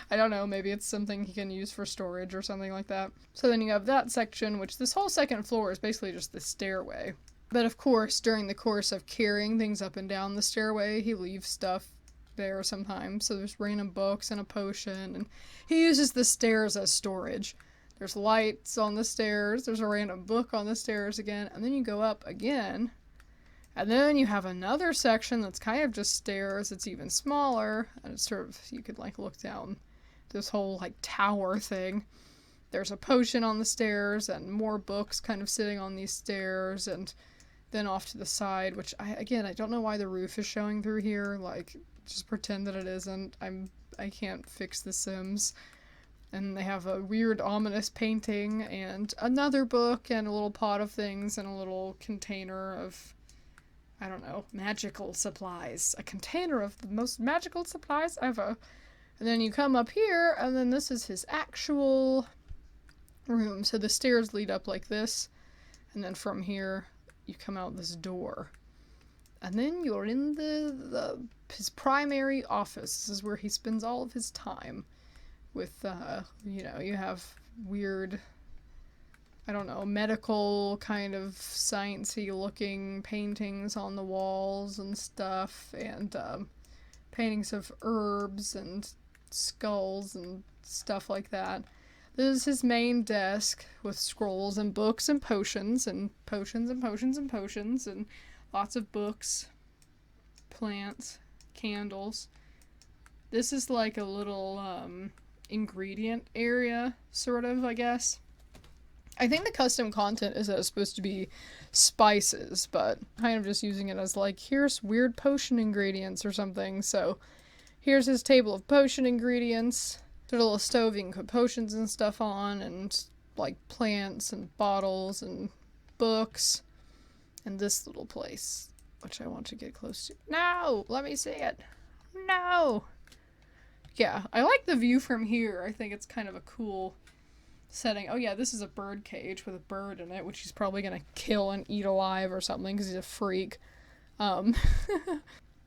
I don't know, maybe it's something he can use for storage or something like that. So then you have that section, which this whole second floor is basically just the stairway. But of course, during the course of carrying things up and down the stairway, he leaves stuff there sometimes. So there's random books and a potion, and he uses the stairs as storage. There's lights on the stairs, there's a random book on the stairs again, and then you go up again, and then you have another section that's kind of just stairs. It's even smaller, and it's sort of, you could like look down this whole like tower thing. There's a potion on the stairs, and more books kind of sitting on these stairs, and then off to the side, which I don't know why the roof is showing through here. Like, just pretend that it isn't. I can't fix The Sims. And they have a weird ominous painting and another book and a little pot of things and a little container of, I don't know, magical supplies. A container of the most magical supplies ever. And then you come up here, and then this is his actual room. So the stairs lead up like this, and then from here you come out this door, and then you're in his primary office. This is where he spends all of his time with, you know, you have weird I don't know, medical kind of sciencey looking paintings on the walls and stuff, and paintings of herbs and skulls and stuff like that. This is his main desk with scrolls and books and potions and potions and potions and potions and lots of books, plants, candles. This is like a little ingredient area, sort of, I guess. I think the custom content is that it's supposed to be spices, but kind of just using it as like, here's weird potion ingredients or something. So here's his table of potion ingredients. There's a little stove you can put potions and stuff on, and like plants and bottles and books. And this little place, which I want to get close to. No! Let me see it. No! Yeah, I like the view from here. I think it's kind of a cool setting. Oh yeah, this is a bird cage with a bird in it, which he's probably gonna kill and eat alive or something because he's a freak.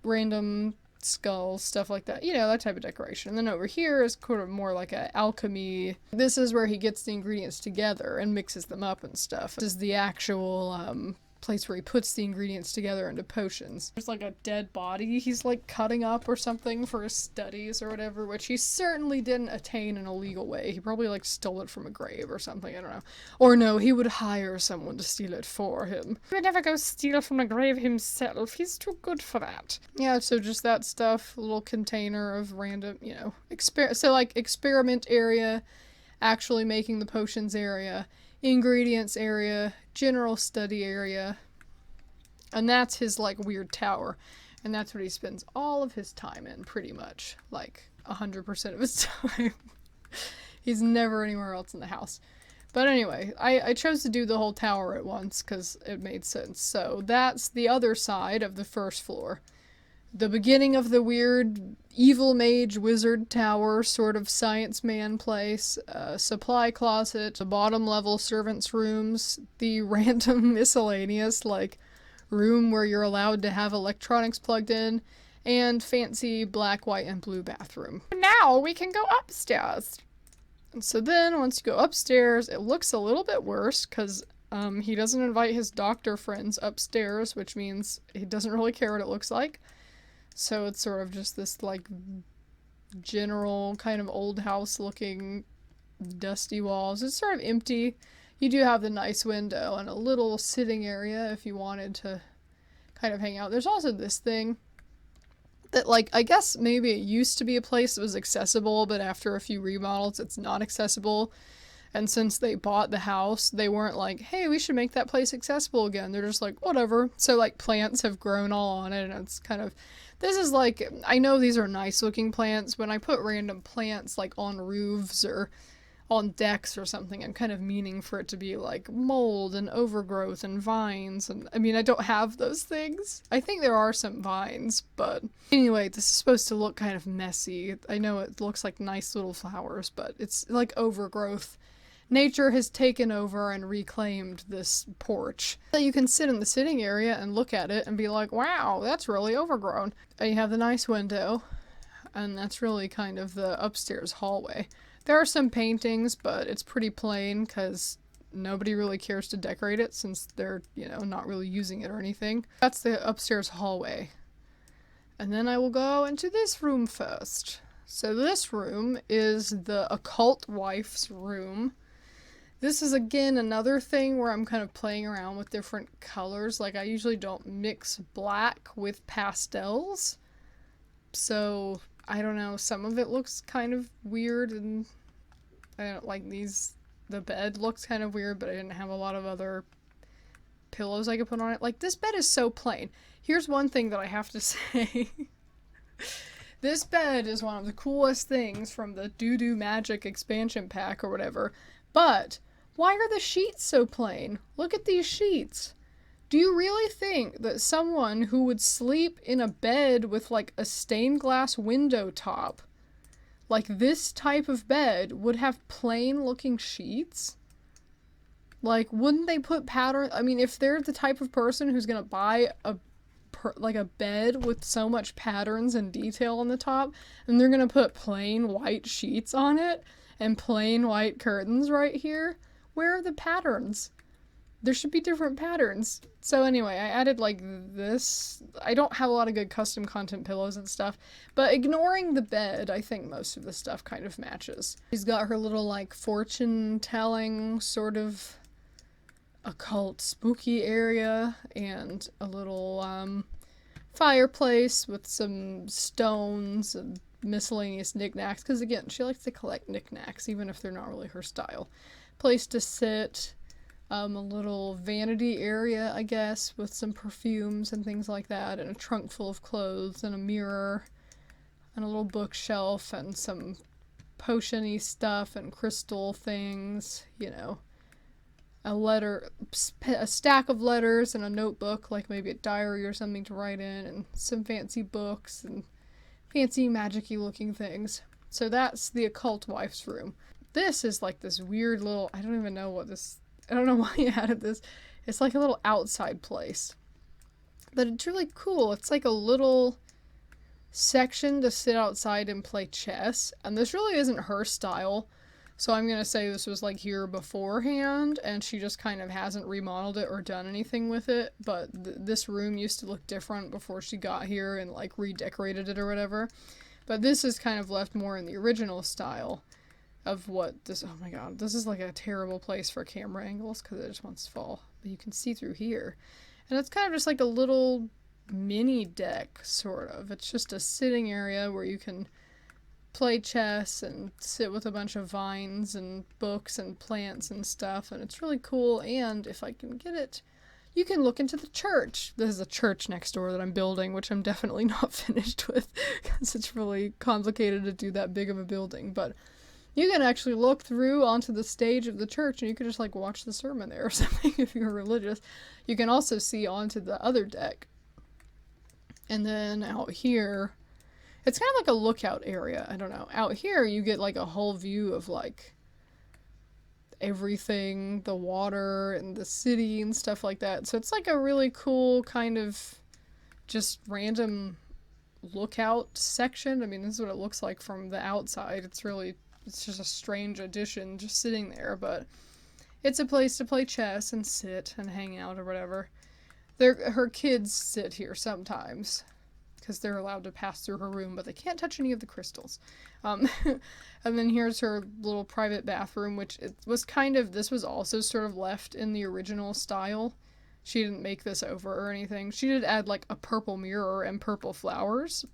Random skulls, stuff like that. You know, that type of decoration. And then over here is kind of more like a alchemy. This is where he gets the ingredients together and mixes them up and stuff. This is the actual place where he puts the ingredients together into potions. There's like a dead body he's like cutting up or something for his studies or whatever, which he certainly didn't attain in a legal way. He probably like stole it from a grave or something, I don't know. Or no, he would hire someone to steal it for him. He would never go steal from a grave himself. He's too good for that. Yeah, so just that stuff, a little container of random, you know, so like experiment area, actually making the potions area, ingredients area, general study area, and that's his like weird tower, and that's what he spends all of his time in, pretty much, like 100% of his time. He's never anywhere else in the house. But anyway, I chose to do the whole tower at once because it made sense. So that's the other side of the first floor. The beginning of the weird evil mage wizard tower sort of science man place, supply closet, the bottom level servants' rooms, the random miscellaneous like room where you're allowed to have electronics plugged in, and fancy black, white, and blue bathroom. Now we can go upstairs. And so then once you go upstairs, it looks a little bit worse because he doesn't invite his doctor friends upstairs, which means he doesn't really care what it looks like. So it's sort of just this, like, general kind of old house looking dusty walls. It's sort of empty. You do have the nice window and a little sitting area if you wanted to kind of hang out. There's also this thing that, like, I guess maybe it used to be a place that was accessible, but after a few remodels it's not accessible. And since they bought the house, they weren't like, hey, we should make that place accessible again. They're just like, whatever. So, like, plants have grown all on it, and it's kind of... This is like, I know these are nice looking plants. When I put random plants like on roofs or on decks or something, I'm kind of meaning for it to be like mold and overgrowth and vines. And I mean, I don't have those things. I think there are some vines, but anyway, this is supposed to look kind of messy. I know it looks like nice little flowers, but it's like overgrowth. Nature has taken over and reclaimed this porch. So you can sit in the sitting area and look at it and be like, wow, that's really overgrown. And you have the nice window, and that's really kind of the upstairs hallway. There are some paintings, but it's pretty plain because nobody really cares to decorate it since they're, you know, not really using it or anything. That's the upstairs hallway. And then I will go into this room first. So this room is the occult wife's room. This is, again, another thing where I'm kind of playing around with different colors. Like, I usually don't mix black with pastels. So, I don't know, some of it looks kind of weird, and I don't like these. The bed looks kind of weird, but I didn't have a lot of other pillows I could put on it. Like, this bed is so plain. Here's one thing that I have to say. This bed is one of the coolest things from the Doo-Doo Magic expansion pack or whatever, but why are the sheets so plain? Look at these sheets. Do you really think that someone who would sleep in a bed with like a stained glass window top, like this type of bed, would have plain looking sheets? Like, wouldn't they put pattern? I mean, if they're the type of person who's gonna buy a bed with so much patterns and detail on the top, and they're gonna put plain white sheets on it and plain white curtains right here, Where are the patterns? There should be different patterns. So anyway, I added like this. I don't have a lot of good custom content pillows and stuff, but ignoring the bed, I think most of the stuff kind of matches. She's got her little like fortune telling sort of occult spooky area and a little fireplace with some stones and miscellaneous knickknacks, because again, she likes to collect knickknacks even if they're not really her style. Place to sit. A little vanity area, I guess, with some perfumes and things like that, and a trunk full of clothes, and a mirror, and a little bookshelf, and some potion-y stuff, and crystal things, you know. A stack of letters, and a notebook, like maybe a diary or something to write in, and some fancy books, and fancy magic-y looking things. So that's the occult wife's room. This is like this weird little, I don't even know what this... I don't know why I added this. It's like a little outside place. But it's really cool. It's like a little section to sit outside and play chess. And this really isn't her style. So I'm going to say this was like here beforehand. And she just kind of hasn't remodeled it or done anything with it. But this room used to look different before she got here and like redecorated it or whatever. But this is kind of left more in the original style of what this, oh my god, this is like a terrible place for camera angles because it just wants to fall. But you can see through here. And it's kind of just like a little mini deck, sort of. It's just a sitting area where you can play chess and sit with a bunch of vines and books and plants and stuff. And it's really cool. And if I can get it, you can look into the church. This is a church next door that I'm building, which I'm definitely not finished with because it's really complicated to do that big of a building. But you can actually look through onto the stage of the church and you can just like watch the sermon there or something if you're religious. You can also see onto the other deck. And then out here, it's kind of like a lookout area. I don't know. Out here you get like a whole view of like everything, the water and the city and stuff like that. So it's like a really cool kind of just random lookout section. I mean, this is what it looks like from the outside. It's just a strange addition just sitting there, but it's a place to play chess and sit and hang out or whatever. Her kids sit here sometimes because they're allowed to pass through her room, but they can't touch any of the crystals. And then here's her little private bathroom, which this was also sort of left in the original style. She didn't make this over or anything. She did add like a purple mirror and purple flowers,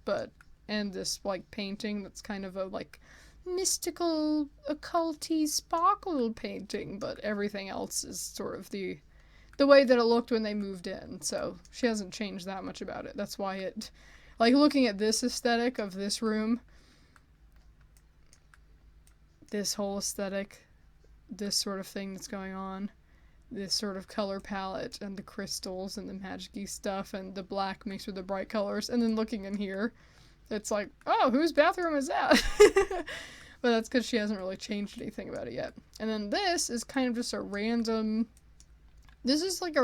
and this like painting that's kind of a like mystical, occulty, sparkle painting, but everything else is sort of the way that it looked when they moved in, so she hasn't changed that much about it. That's why it, like looking at this aesthetic of this room, this whole aesthetic, this sort of thing that's going on, this sort of color palette, and the crystals and the magic-y stuff, and the black mixed with the bright colors, and then looking in here, it's like, oh, whose bathroom is that? But that's because she hasn't really changed anything about it yet. And then this is kind of just a random... This is like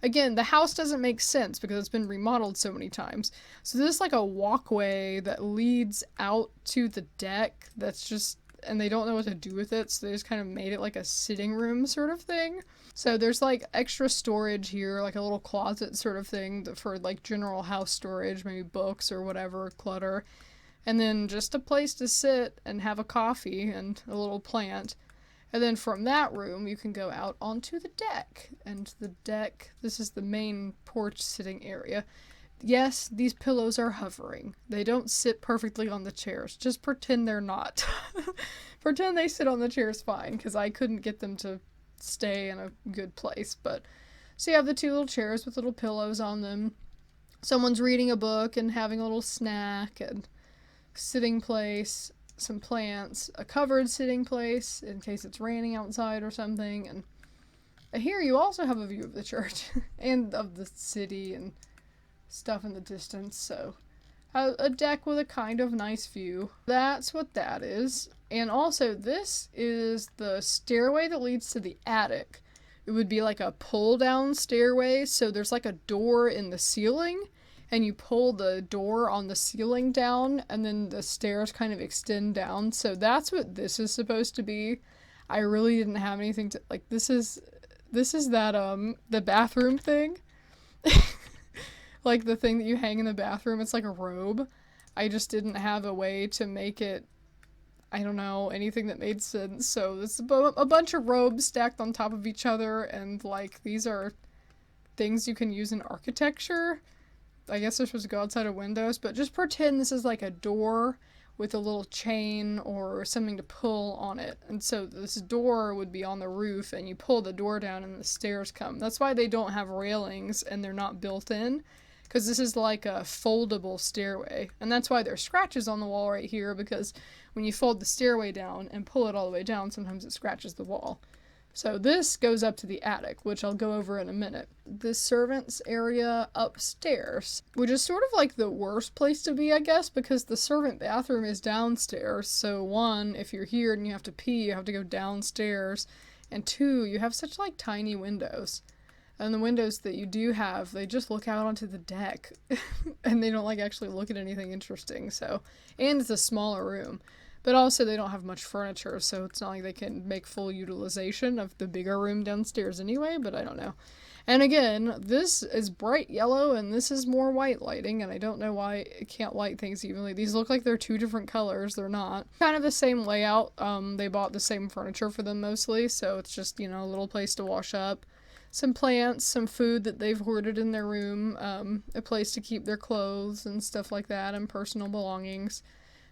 again, the house doesn't make sense because it's been remodeled so many times. So this is like a walkway that leads out to the deck that's just... And they don't know what to do with it, so they just kind of made it like a sitting room sort of thing. So there's like extra storage here, like a little closet sort of thing for like general house storage, maybe books or whatever, clutter. And then just a place to sit and have a coffee and a little plant. And then from that room, you can go out onto the deck. And the deck, this is the main porch sitting area. Yes, these pillows are hovering. They don't sit perfectly on the chairs. Just pretend they're not. Pretend they sit on the chairs fine, because I couldn't get them to stay in a good place. But so you have the two little chairs with little pillows on them. Someone's reading a book and having a little snack, and sitting place, some plants, a covered sitting place in case it's raining outside or something. And here you also have a view of the church and of the city and stuff in the distance. So a deck with a kind of nice view. That's what that is. And also this is the stairway that leads to the attic. It would be like a pull down stairway, so there's like a door in the ceiling and you pull the door on the ceiling down and then the stairs kind of extend down. So that's what this is supposed to be. I really didn't have anything to, like, this is that, the bathroom thing. Like the thing that you hang in the bathroom, it's like a robe. I just didn't have a way to make it, I don't know, anything that made sense. So it's a bunch of robes stacked on top of each other, and like these are things you can use in architecture. I guess they're supposed to go outside of windows, but just pretend this is like a door with a little chain or something to pull on it. And so this door would be on the roof, and you pull the door down and the stairs come. That's why they don't have railings and they're not built in, because this is like a foldable stairway. And that's why there's scratches on the wall right here, because when you fold the stairway down and pull it all the way down, sometimes it scratches the wall. So this goes up to the attic, which I'll go over in a minute. The servants' area upstairs, which is sort of like the worst place to be, I guess, because the servant bathroom is downstairs. So one, if you're here and you have to pee, you have to go downstairs. And two, you have such like tiny windows. And the windows that you do have, they just look out onto the deck. And they don't like actually look at anything interesting. So, and it's a smaller room. But also they don't have much furniture, so it's not like they can make full utilization of the bigger room downstairs anyway, but I don't know. And again, this is bright yellow and this is more white lighting, and I don't know why it can't light things evenly. These look like they're two different colors. They're not. Kind of the same layout. They bought the same furniture for them mostly, so it's just, you know, a little place to wash up. Some plants, some food that they've hoarded in their room, a place to keep their clothes and stuff like that, and personal belongings.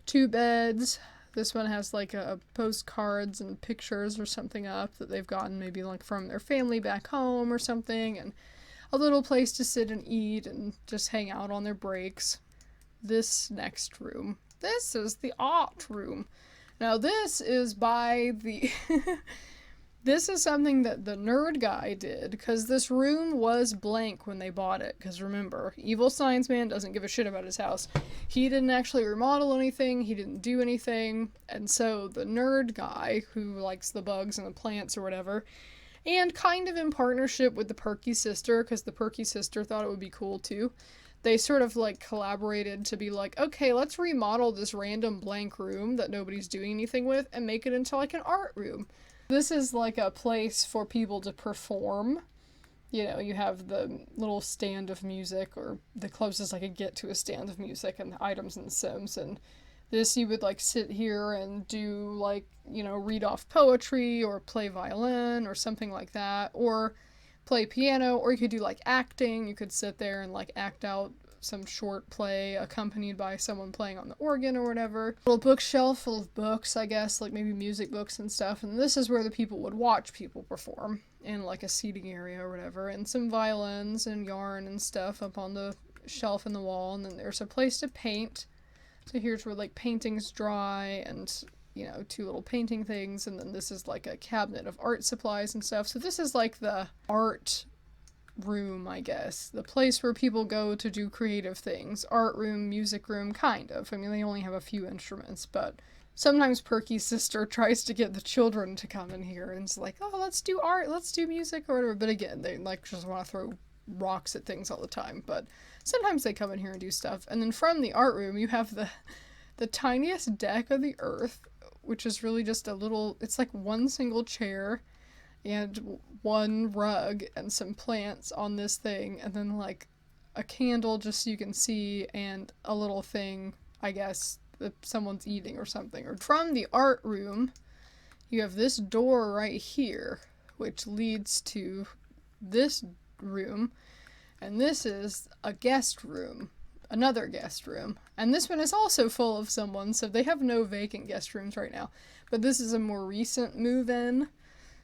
2 beds. This one has like a postcards and pictures or something up that they've gotten maybe like from their family back home or something, and a little place to sit and eat and just hang out on their breaks. This next room. This is the art room. Now this is by the... This is something that the nerd guy did, because this room was blank when they bought it. Because remember, evil science man doesn't give a shit about his house. He didn't actually remodel anything, he didn't do anything, and so the nerd guy, who likes the bugs and the plants or whatever, and kind of in partnership with the Perky sister, because the Perky sister thought it would be cool too, they sort of like collaborated to be like, okay, let's remodel this random blank room that nobody's doing anything with and make it into like an art room. This is like a place for people to perform. You know, you have the little stand of music, or the closest I could get to a stand of music and items in The Sims, and this you would like sit here and do like, you know, read off poetry or play violin or something like that, or play piano, or you could do like acting. You could sit there and like act out some short play accompanied by someone playing on the organ or whatever. A little bookshelf full of books, I guess, like maybe music books and stuff, and this is where the people would watch people perform, in like a seating area or whatever, and some violins and yarn and stuff up on the shelf in the wall, and then there's a place to paint. So here's where like paintings dry, and you know, 2 little painting things, and then this is like a cabinet of art supplies and stuff. So this is like the art room, I guess. The place where people go to do creative things. Art room, music room, kind of. I mean, they only have a few instruments, but sometimes Perky's sister tries to get the children to come in here and it's like, oh, let's do art, let's do music or whatever. But again, they like just want to throw rocks at things all the time. But sometimes they come in here and do stuff. And then from the art room, you have the tiniest deck of the earth, which is really just a little, it's like one single chair and 1 rug and some plants on this thing, and then like a candle just so you can see, and a little thing, I guess, that someone's eating or something. Or from the art room, you have this door right here, which leads to this room, and this is a guest room, another guest room, and this one is also full of someone, so they have no vacant guest rooms right now, but this is a more recent move-in.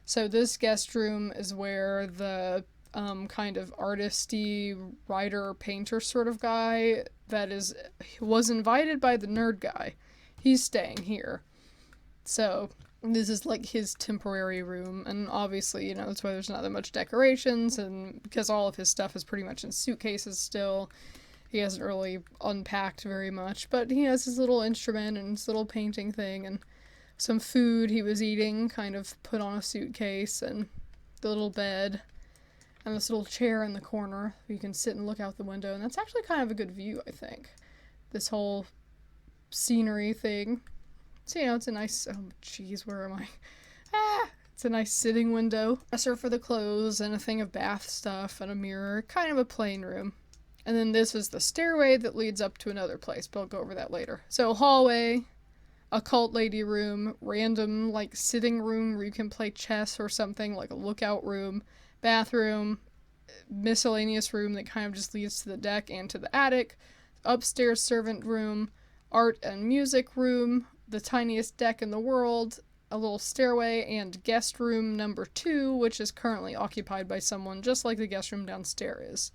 So this guest room is where the kind of artisty writer painter sort of guy that was invited by the nerd guy, he's staying here. So this is like his temporary room, and obviously, you know, that's why there's not that much decorations, and because all of his stuff is pretty much in suitcases still. He hasn't really unpacked very much, but he has his little instrument and his little painting thing, and some food he was eating kind of put on a suitcase, and the little bed, and this little chair in the corner where you can sit and look out the window, and that's actually kind of a good view, I think. This whole scenery thing. So, you know, it's a nice, oh jeez, where am I? It's a nice sitting window. Dresser for the clothes and a thing of bath stuff and a mirror. Kind of a plain room. And then this is the stairway that leads up to another place, but I'll go over that later. So hallway, occult lady room, random like sitting room where you can play chess or something, like a lookout room, bathroom, miscellaneous room that kind of just leads to the deck and to the attic, upstairs servant room, art and music room, the tiniest deck in the world, a little stairway, and guest room number 2, which is currently occupied by someone just like the guest room downstairs is.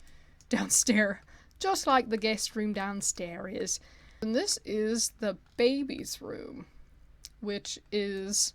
Just like the guest room downstairs is. And this is the baby's room, which is,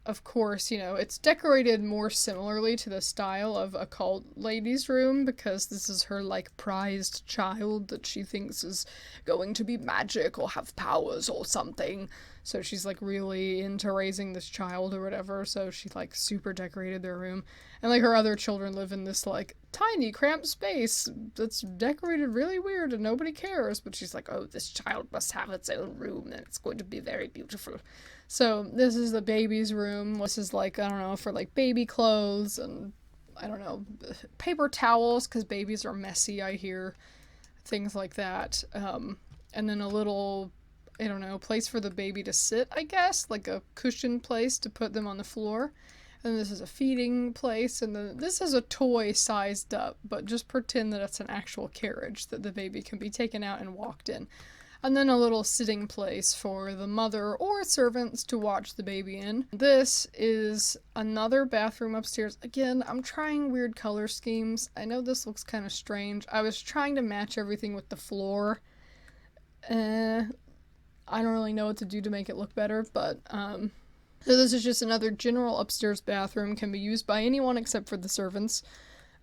of course, you know, it's decorated more similarly to the style of occult lady's room because this is her, like, prized child that she thinks is going to be magic or have powers or something. So she's, like, really into raising this child or whatever, so she, like, super decorated their room. And, like, her other children live in this, like, tiny, cramped space that's decorated really weird and nobody cares. But she's like, oh, this child must have its own room and it's going to be very beautiful. So this is the baby's room. This is, like, I don't know, for, like, baby clothes and, I don't know, paper towels, because babies are messy, I hear. Things like that. And then a little, I don't know, place for the baby to sit, I guess. Like a cushion place to put them on the floor. And this is a feeding place. And then this is a toy sized up, but just pretend that it's an actual carriage that the baby can be taken out and walked in. And then a little sitting place for the mother or servants to watch the baby in. This is another bathroom upstairs. Again, I'm trying weird color schemes. I know this looks kind of strange. I was trying to match everything with the floor. I don't really know what to do to make it look better, but, so this is just another general upstairs bathroom. Can be used by anyone except for the servants.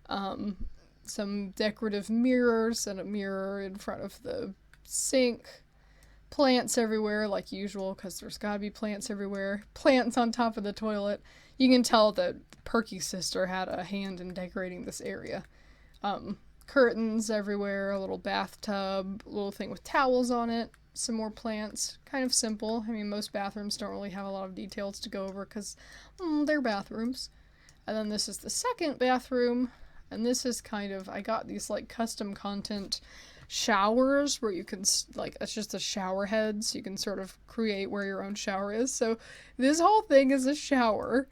Some decorative mirrors and a mirror in front of the sink, plants everywhere like usual because there's gotta be plants everywhere, plants on top of the toilet. You can tell that Perky's sister had a hand in decorating this area. Curtains everywhere, a little bathtub, a little thing with towels on it, some more plants, kind of simple. I mean, most bathrooms don't really have a lot of details to go over because they're bathrooms. And then this is the second bathroom, and this is kind of, I got these like custom content showers where you can, like, it's just a shower head, so you can sort of create where your own shower is. So this whole thing is a shower.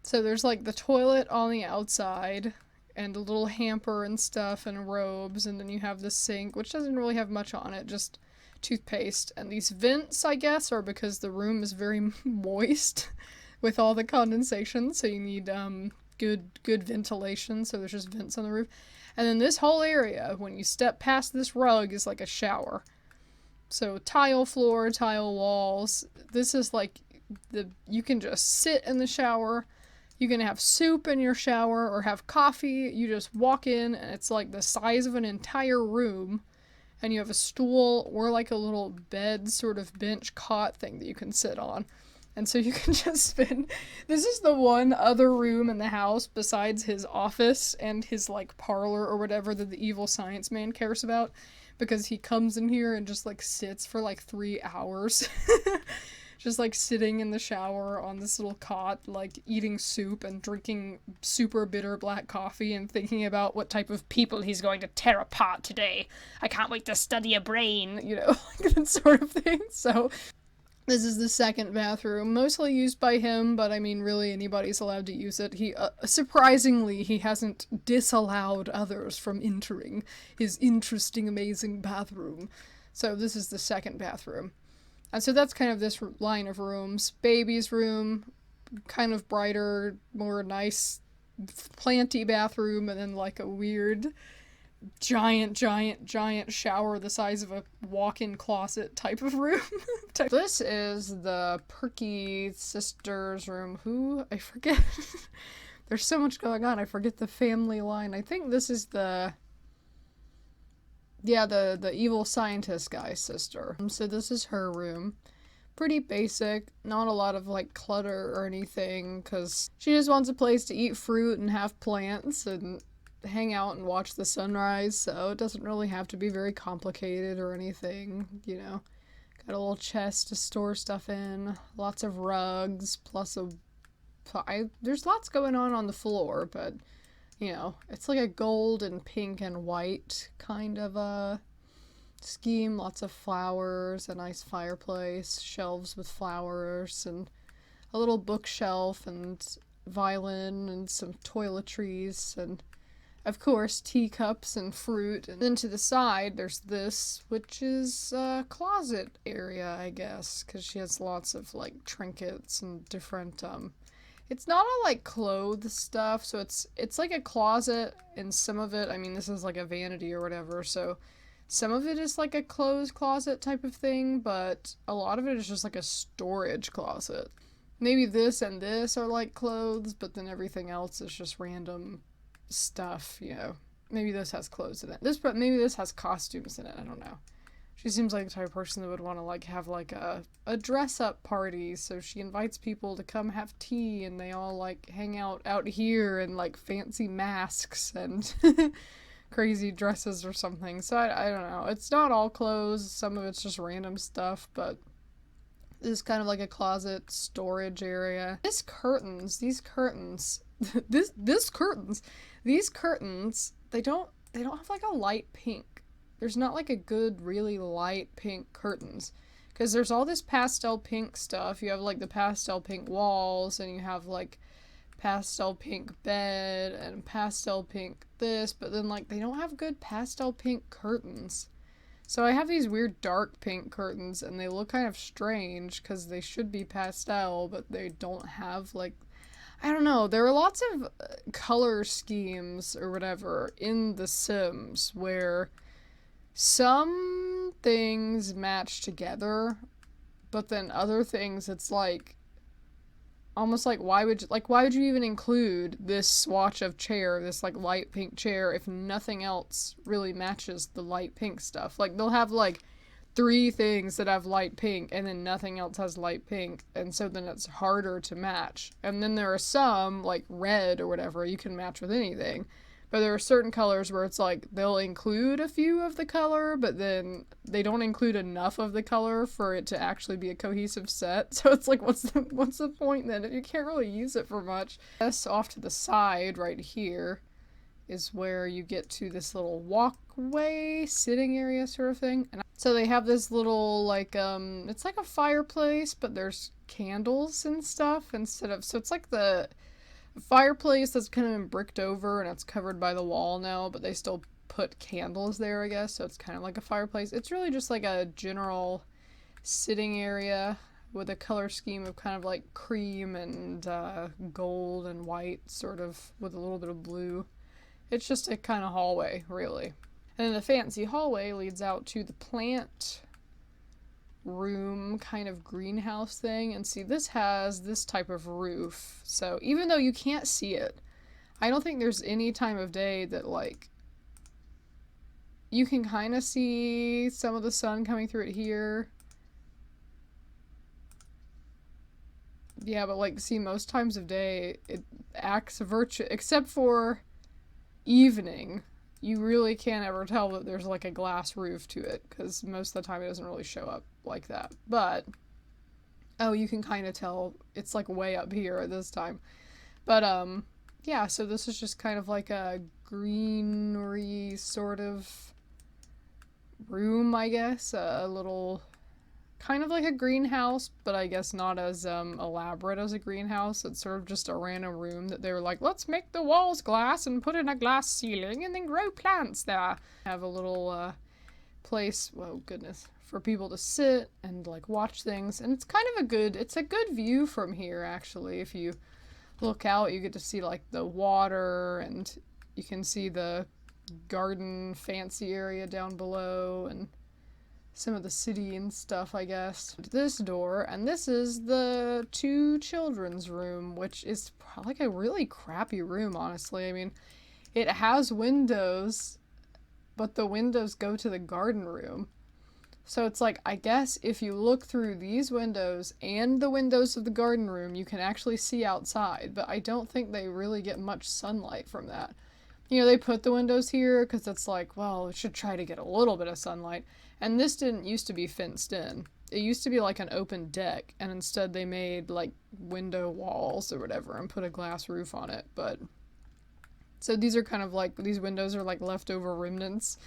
So there's like the toilet on the outside and a little hamper and stuff and robes, and then you have the sink, which doesn't really have much on it, just toothpaste. And these vents, I guess, are because the room is very moist with all the condensation, so you need good ventilation, so there's just vents on the roof. And then this whole area, when you step past this rug, is like a shower. So tile floor, tile walls. This is like you can just sit in the shower. You can have soup in your shower or have coffee. You just walk in and it's like the size of an entire room. And you have a stool or like a little bed sort of bench cot thing that you can sit on. And so you can just spend, this is the one other room in the house besides his office and his, like, parlor or whatever that the evil science man cares about, because he comes in here and just, like, sits for, like, 3 hours. Just, like, sitting in the shower on this little cot, like, eating soup and drinking super bitter black coffee and thinking about what type of people he's going to tear apart today. I can't wait to study a brain, you know, like that sort of thing. So this is the second bathroom, mostly used by him, but I mean, really anybody's allowed to use it. He, surprisingly, he hasn't disallowed others from entering his interesting, amazing bathroom. So this is the second bathroom. And so that's kind of this line of rooms. Baby's room, kind of brighter, more nice, planty bathroom, and then like a weird giant shower the size of a walk-in closet type of room. This is the Perky sisters' room. Who? I forget. There's so much going on. I forget the family line. I think this is the evil scientist guy's sister. So this is her room. Pretty basic, not a lot of like clutter or anything, because she just wants a place to eat fruit and have plants and hang out and watch the sunrise, so it doesn't really have to be very complicated or anything, you know. Got a little chest to store stuff in, lots of rugs, plus a there's lots going on the floor, but, you know, it's like a gold and pink and white kind of a scheme. Lots of flowers, a nice fireplace, shelves with flowers, and a little bookshelf, and violin, and some toiletries, and of course teacups and fruit. And then to the side there's this, which is a closet area, I guess, because she has lots of like trinkets and different it's not all like clothes stuff, so it's like a closet, and some of it, I mean, this is like a vanity or whatever, so some of it is like a clothes closet type of thing, but a lot of it is just like a storage closet. Maybe this and this are like clothes, but then everything else is just random stuff, you know. Maybe this has clothes in it. Maybe this has costumes in it, I don't know. She seems like the type of person that would want to like have like a dress-up party, so she invites people to come have tea, and they all like hang out here in like fancy masks and crazy dresses or something. So I don't know. It's not all clothes, some of it's just random stuff, but this is kind of like a closet storage area. These curtains, these curtains, they don't have like a light pink. There's not like a good, really light pink curtains. Because there's all this pastel pink stuff. You have like the pastel pink walls, and you have like pastel pink bed, and pastel pink this, but then like they don't have good pastel pink curtains. So I have these weird dark pink curtains, and they look kind of strange because they should be pastel, but they don't have like, I don't know, there are lots of color schemes or whatever in The Sims where some things match together, but then other things it's like almost like why would you even include this swatch of chair, this like light pink chair, if nothing else really matches the light pink stuff? Like they'll have like 3 things that have light pink and then nothing else has light pink, and so then it's harder to match. And then there are some like red or whatever you can match with anything. But there are certain colors where it's like they'll include a few of the color, but then they don't include enough of the color for it to actually be a cohesive set. So it's like, what's the point then if you can't really use it for much? This off to the side right here is where you get to this little walkway sitting area sort of thing. And so they have this little like it's like a fireplace, but there's candles and stuff instead of, so it's like the fireplace that's kind of been bricked over and it's covered by the wall now, but they still put candles there, I guess, so it's kind of like a fireplace. It's really just like a general sitting area with a color scheme of kind of like cream and gold and white, sort of with a little bit of blue. It's just a kind of hallway, really. And then the fancy hallway leads out to the plant room kind of greenhouse thing, and see, this has this type of roof, so even though you can't see it, I don't think there's any time of day that like you can kind of see some of the sun coming through it here. Yeah, but like, see, most times of day it acts except for evening. You really can't ever tell that there's like a glass roof to it, because most of the time it doesn't really show up like that. But, oh, you can kind of tell it's like way up here at this time. But, yeah, so this is just kind of like a greenery sort of room, I guess. A little, kind of like a greenhouse, but I guess not as elaborate as a greenhouse. It's sort of just a random room that they were like, let's make the walls glass and put in a glass ceiling and then grow plants there. Have a little place, well, goodness, for people to sit and like watch things, and it's kind of it's a good view from here, actually. If you look out, you get to see like the water, and you can see the garden fancy area down below, and some of the city and stuff, I guess. This door, and this is the 2 children's room, which is like a really crappy room, honestly. I mean, it has windows, but the windows go to the garden room. So it's like, I guess if you look through these windows and the windows of the garden room, you can actually see outside, but I don't think they really get much sunlight from that. You know, they put the windows here because it's like, well, we should try to get a little bit of sunlight. And this didn't used to be fenced in. it used to be like an open deck, and instead they made like window walls or whatever and put a glass roof on it. But so these are kind of like, these windows are like leftover remnants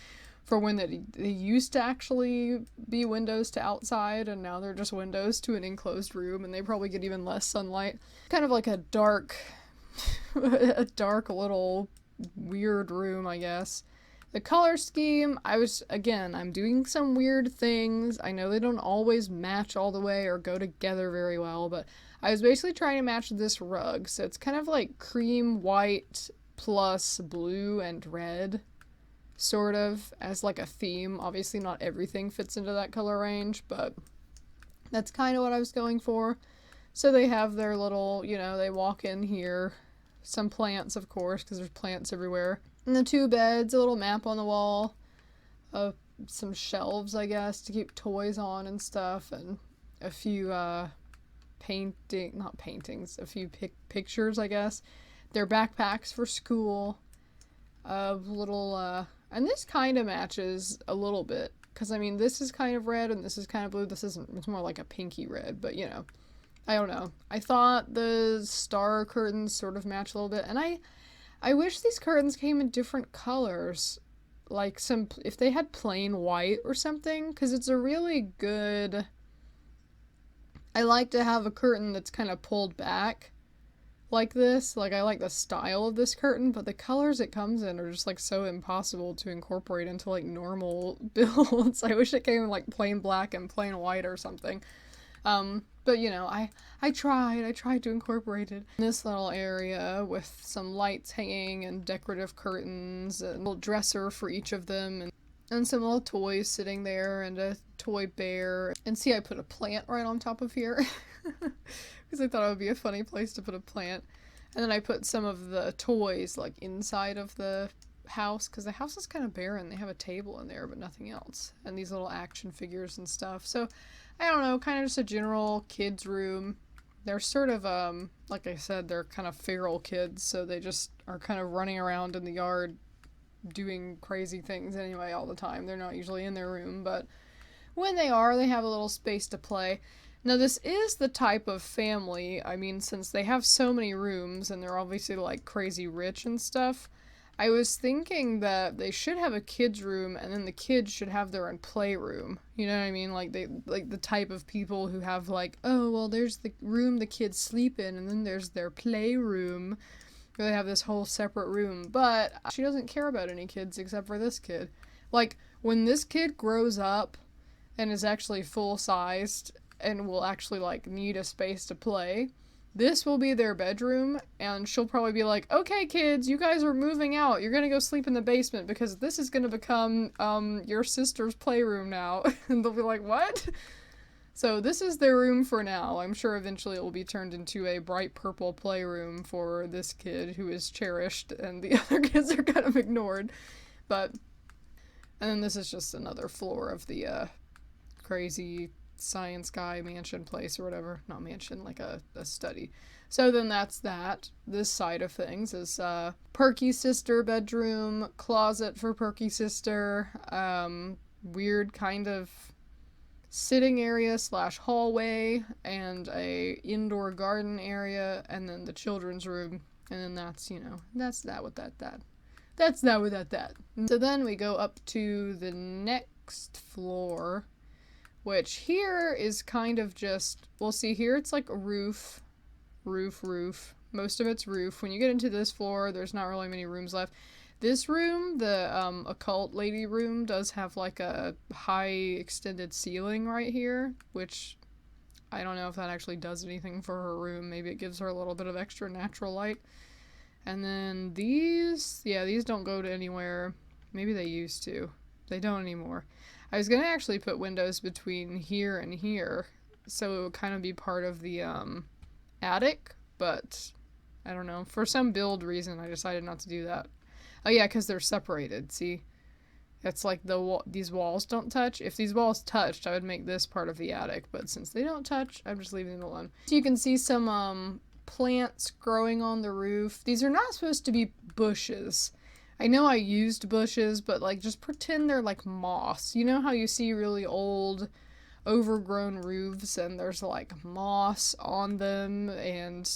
for when they used to actually be windows to outside, and now they're just windows to an enclosed room, and they probably get even less sunlight. Kind of like a dark a dark little weird room, I guess. The color scheme, I'm doing some weird things. I know they don't always match all the way or go together very well, but I was basically trying to match this rug. So it's kind of like cream white plus blue and red, sort of, as like a theme. Obviously not everything fits into that color range, but that's kind of what I was going for. So they have their little, they walk in here. Some plants, of course, because there's plants everywhere. And the 2 beds, a little map on the wall, some shelves, I guess, to keep toys on and stuff, and a few a few pictures, I guess. Their backpacks for school, and this kind of matches a little bit, because, I mean, this is kind of red and this is kind of blue. It's more like a pinky red, but, I don't know. I thought the star curtains sort of match a little bit, and I wish these curtains came in different colors, like if they had plain white or something, because it's a really good, I like to have a curtain that's kind of pulled back like this. Like, I like the style of this curtain, but the colors it comes in are just like so impossible to incorporate into like normal builds. I wish it came in like plain black and plain white or something. But I tried to incorporate it in this little area with some lights hanging and decorative curtains and a little dresser for each of them, and some little toys sitting there and a toy bear. And see, I put a plant right on top of here because I thought it would be a funny place to put a plant. And then I put some of the toys like inside of the house, because the house is kind of barren. They have a table in there but nothing else, and these little action figures and stuff. So I don't know, kind of just a general kids room. They're sort of like I said, they're kind of feral kids, so they just are kind of running around in the yard doing crazy things anyway all the time. They're not usually in their room, but when they are, they have a little space to play. Now, this is the type of family, I mean, since they have so many rooms and they're obviously like crazy rich and stuff, I was thinking that they should have a kids room, and then the kids should have their own playroom. You know what I mean? Like the type of people who have like, oh, well, there's the room the kids sleep in, and then there's their playroom, where they have this whole separate room. But she doesn't care about any kids except for this kid. Like, when this kid grows up and is actually full-sized and will actually like need a space to play, this will be their bedroom, and she'll probably be like, okay, kids, you guys are moving out. You're gonna go sleep in the basement because this is gonna become, your sister's playroom now. And they'll be like, what? So this is their room for now. I'm sure eventually it will be turned into a bright purple playroom for this kid who is cherished, and the other kids are kind of ignored. And then this is just another floor of the, crazy science guy mansion place or whatever. Not mansion, like a study. So then that's that. This side of things is Perky sister bedroom, closet for Perky sister, weird kind of sitting area / hallway, and a indoor garden area, and then the children's room, and then that's that with that. That's that with that. So then we go up to the next floor, which here is kind of just, well, see, here it's like a roof. Most of it's roof. When you get into this floor, there's not really many rooms left. This room, the occult lady room, does have like a high extended ceiling right here, which I don't know if that actually does anything for her room. Maybe it gives her a little bit of extra natural light. And then these don't go to anywhere. Maybe they used to. They don't anymore. I was going to actually put windows between here and here, so it would kind of be part of the attic, but I don't know. For some build reason, I decided not to do that. Oh yeah, because they're separated, see? It's like these walls don't touch. If these walls touched, I would make this part of the attic, but since they don't touch, I'm just leaving it alone. So you can see some plants growing on the roof. These are not supposed to be bushes. I know I used bushes, but like just pretend they're like moss. You know how you see really old overgrown roofs and there's like moss on them and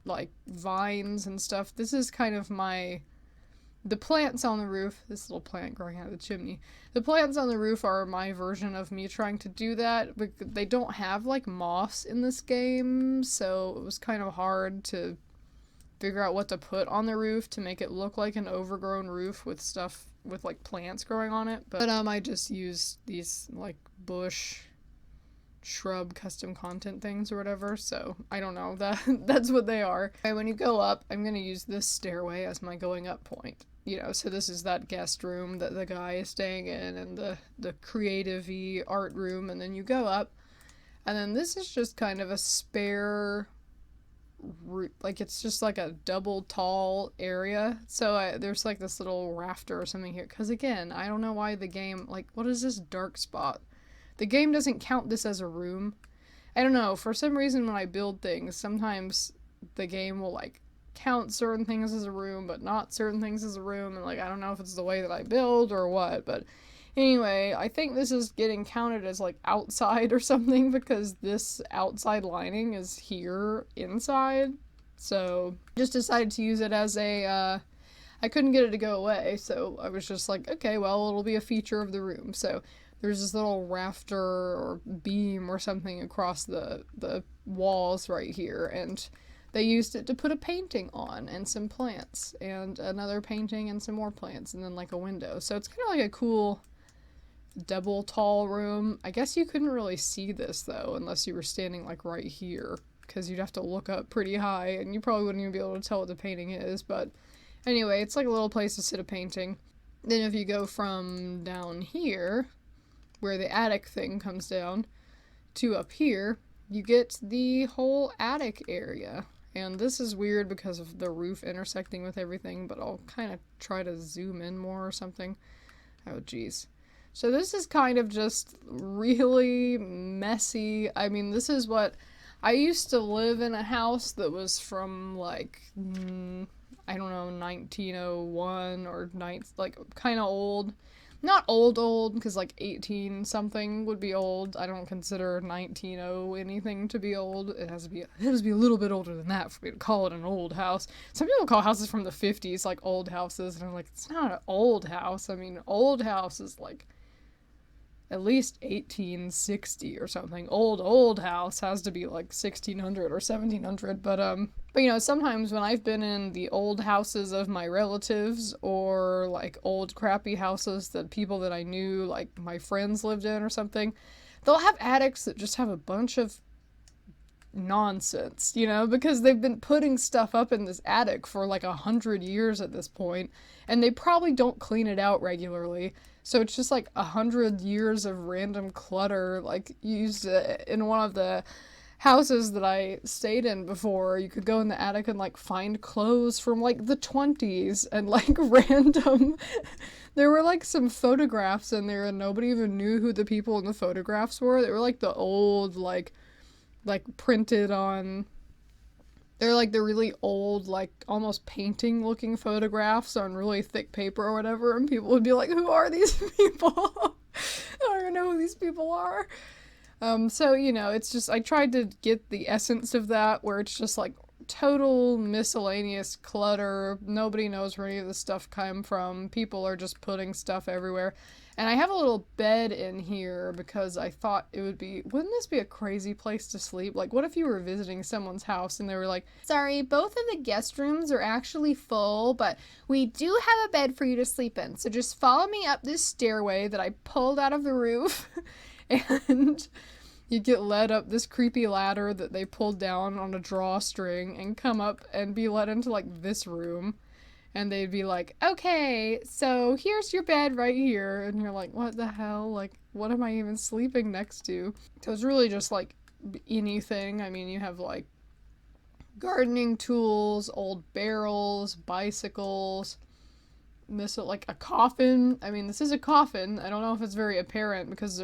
like vines and stuff. This is kind of the plants on the roof, this little plant growing out of the chimney, the plants on the roof are my version of me trying to do that. They don't have like moss in this game, so it was kind of hard to figure out what to put on the roof to make it look like an overgrown roof with stuff with like plants growing on it. But I just used these like bush shrub custom content things or whatever, so I don't know, that's what they are. Okay, when you go up, I'm gonna use this stairway as my going up point, you know, so this is that guest room that the guy is staying in and the creative-y art room, and then you go up, and then this is just kind of a spare like it's just like a double tall area, so there's like this little rafter or something here, because again, I don't know why the game, like, what is this dark spot? The game doesn't count this as a room. I don't know, for some reason when I build things, sometimes the game will like count certain things as a room, but not certain things as a room, and like, I don't know if it's the way that I build or what, but anyway, I think this is getting counted as like outside or something because this outside lining is here inside, so just decided to use it as a, I couldn't get it to go away, so I was just like, okay, well, it'll be a feature of the room, so there's this little rafter or beam or something across the walls right here, and they used it to put a painting on and some plants and another painting and some more plants and then like a window. So it's kind of like a cool double tall room. I guess you couldn't really see this though unless you were standing like right here, because you'd have to look up pretty high and you probably wouldn't even be able to tell what the painting is. But anyway, it's like a little place to sit a painting. Then if you go from down here, where the attic thing comes down, to up here, you get the whole attic area. And this is weird because of the roof intersecting with everything, but I'll kind of try to zoom in more or something. Oh, geez. So this is kind of just really messy. I mean, this is what... I used to live in a house that was from, like, I don't know, 1901 or like, kind of old. Not old, because like 18 something would be old. I don't consider 1900 anything to be old. It has to be a little bit older than that for me to call it an old house. Some people call houses from the 50s like old houses, and I'm like, it's not an old house. I mean, old house is like at least 1860 or something. Old house has to be like 1600 or 1700, but you know, sometimes when I've been in the old houses of my relatives or like old crappy houses that people that I knew, like my friends lived in or something, they'll have attics that just have a bunch of nonsense, you know, because they've been putting stuff up in this attic for like 100 years at this point, and they probably don't clean it out regularly. So it's just like 100 years of random clutter, like used in one of the houses that I stayed in before. You could go in the attic and like find clothes from like the 20s and like random. There were like some photographs in there and nobody even knew who the people in the photographs were. They were like the old, like printed on... They're like the really old, like almost painting looking photographs on really thick paper or whatever, and people would be like, who are these people? I don't even know who these people are. So, you know, it's just, I tried to get the essence of that, where it's just like total miscellaneous clutter. Nobody knows where any of this stuff came from. People are just putting stuff everywhere. And I have a little bed in here because I thought it would be, wouldn't this be a crazy place to sleep? Like, what if you were visiting someone's house and they were like, sorry, both of the guest rooms are actually full, but we do have a bed for you to sleep in. So just follow me up this stairway that I pulled out of the roof. And you get led up this creepy ladder that they pulled down on a drawstring and come up and be led into like this room. And they'd be like, okay, so here's your bed right here. And you're like, what the hell? Like, what am I even sleeping next to? So it's really just like anything. I mean, you have like gardening tools, old barrels, bicycles, like a coffin. I mean, this is a coffin. I don't know if it's very apparent because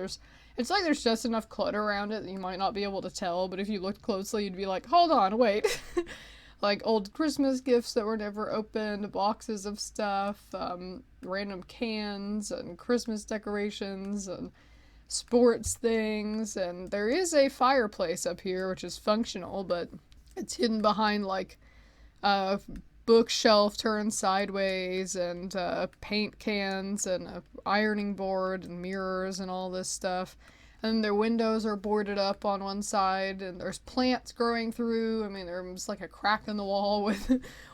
it's like there's just enough clutter around it that you might not be able to tell. But if you looked closely, you'd be like, hold on, wait. Like old Christmas gifts that were never opened, boxes of stuff, random cans and Christmas decorations and sports things, and there is a fireplace up here, which is functional, but it's hidden behind like a bookshelf turned sideways, and paint cans, and a ironing board, and mirrors, and all this stuff. And their windows are boarded up on one side, and there's plants growing through. I mean, there's like a crack in the wall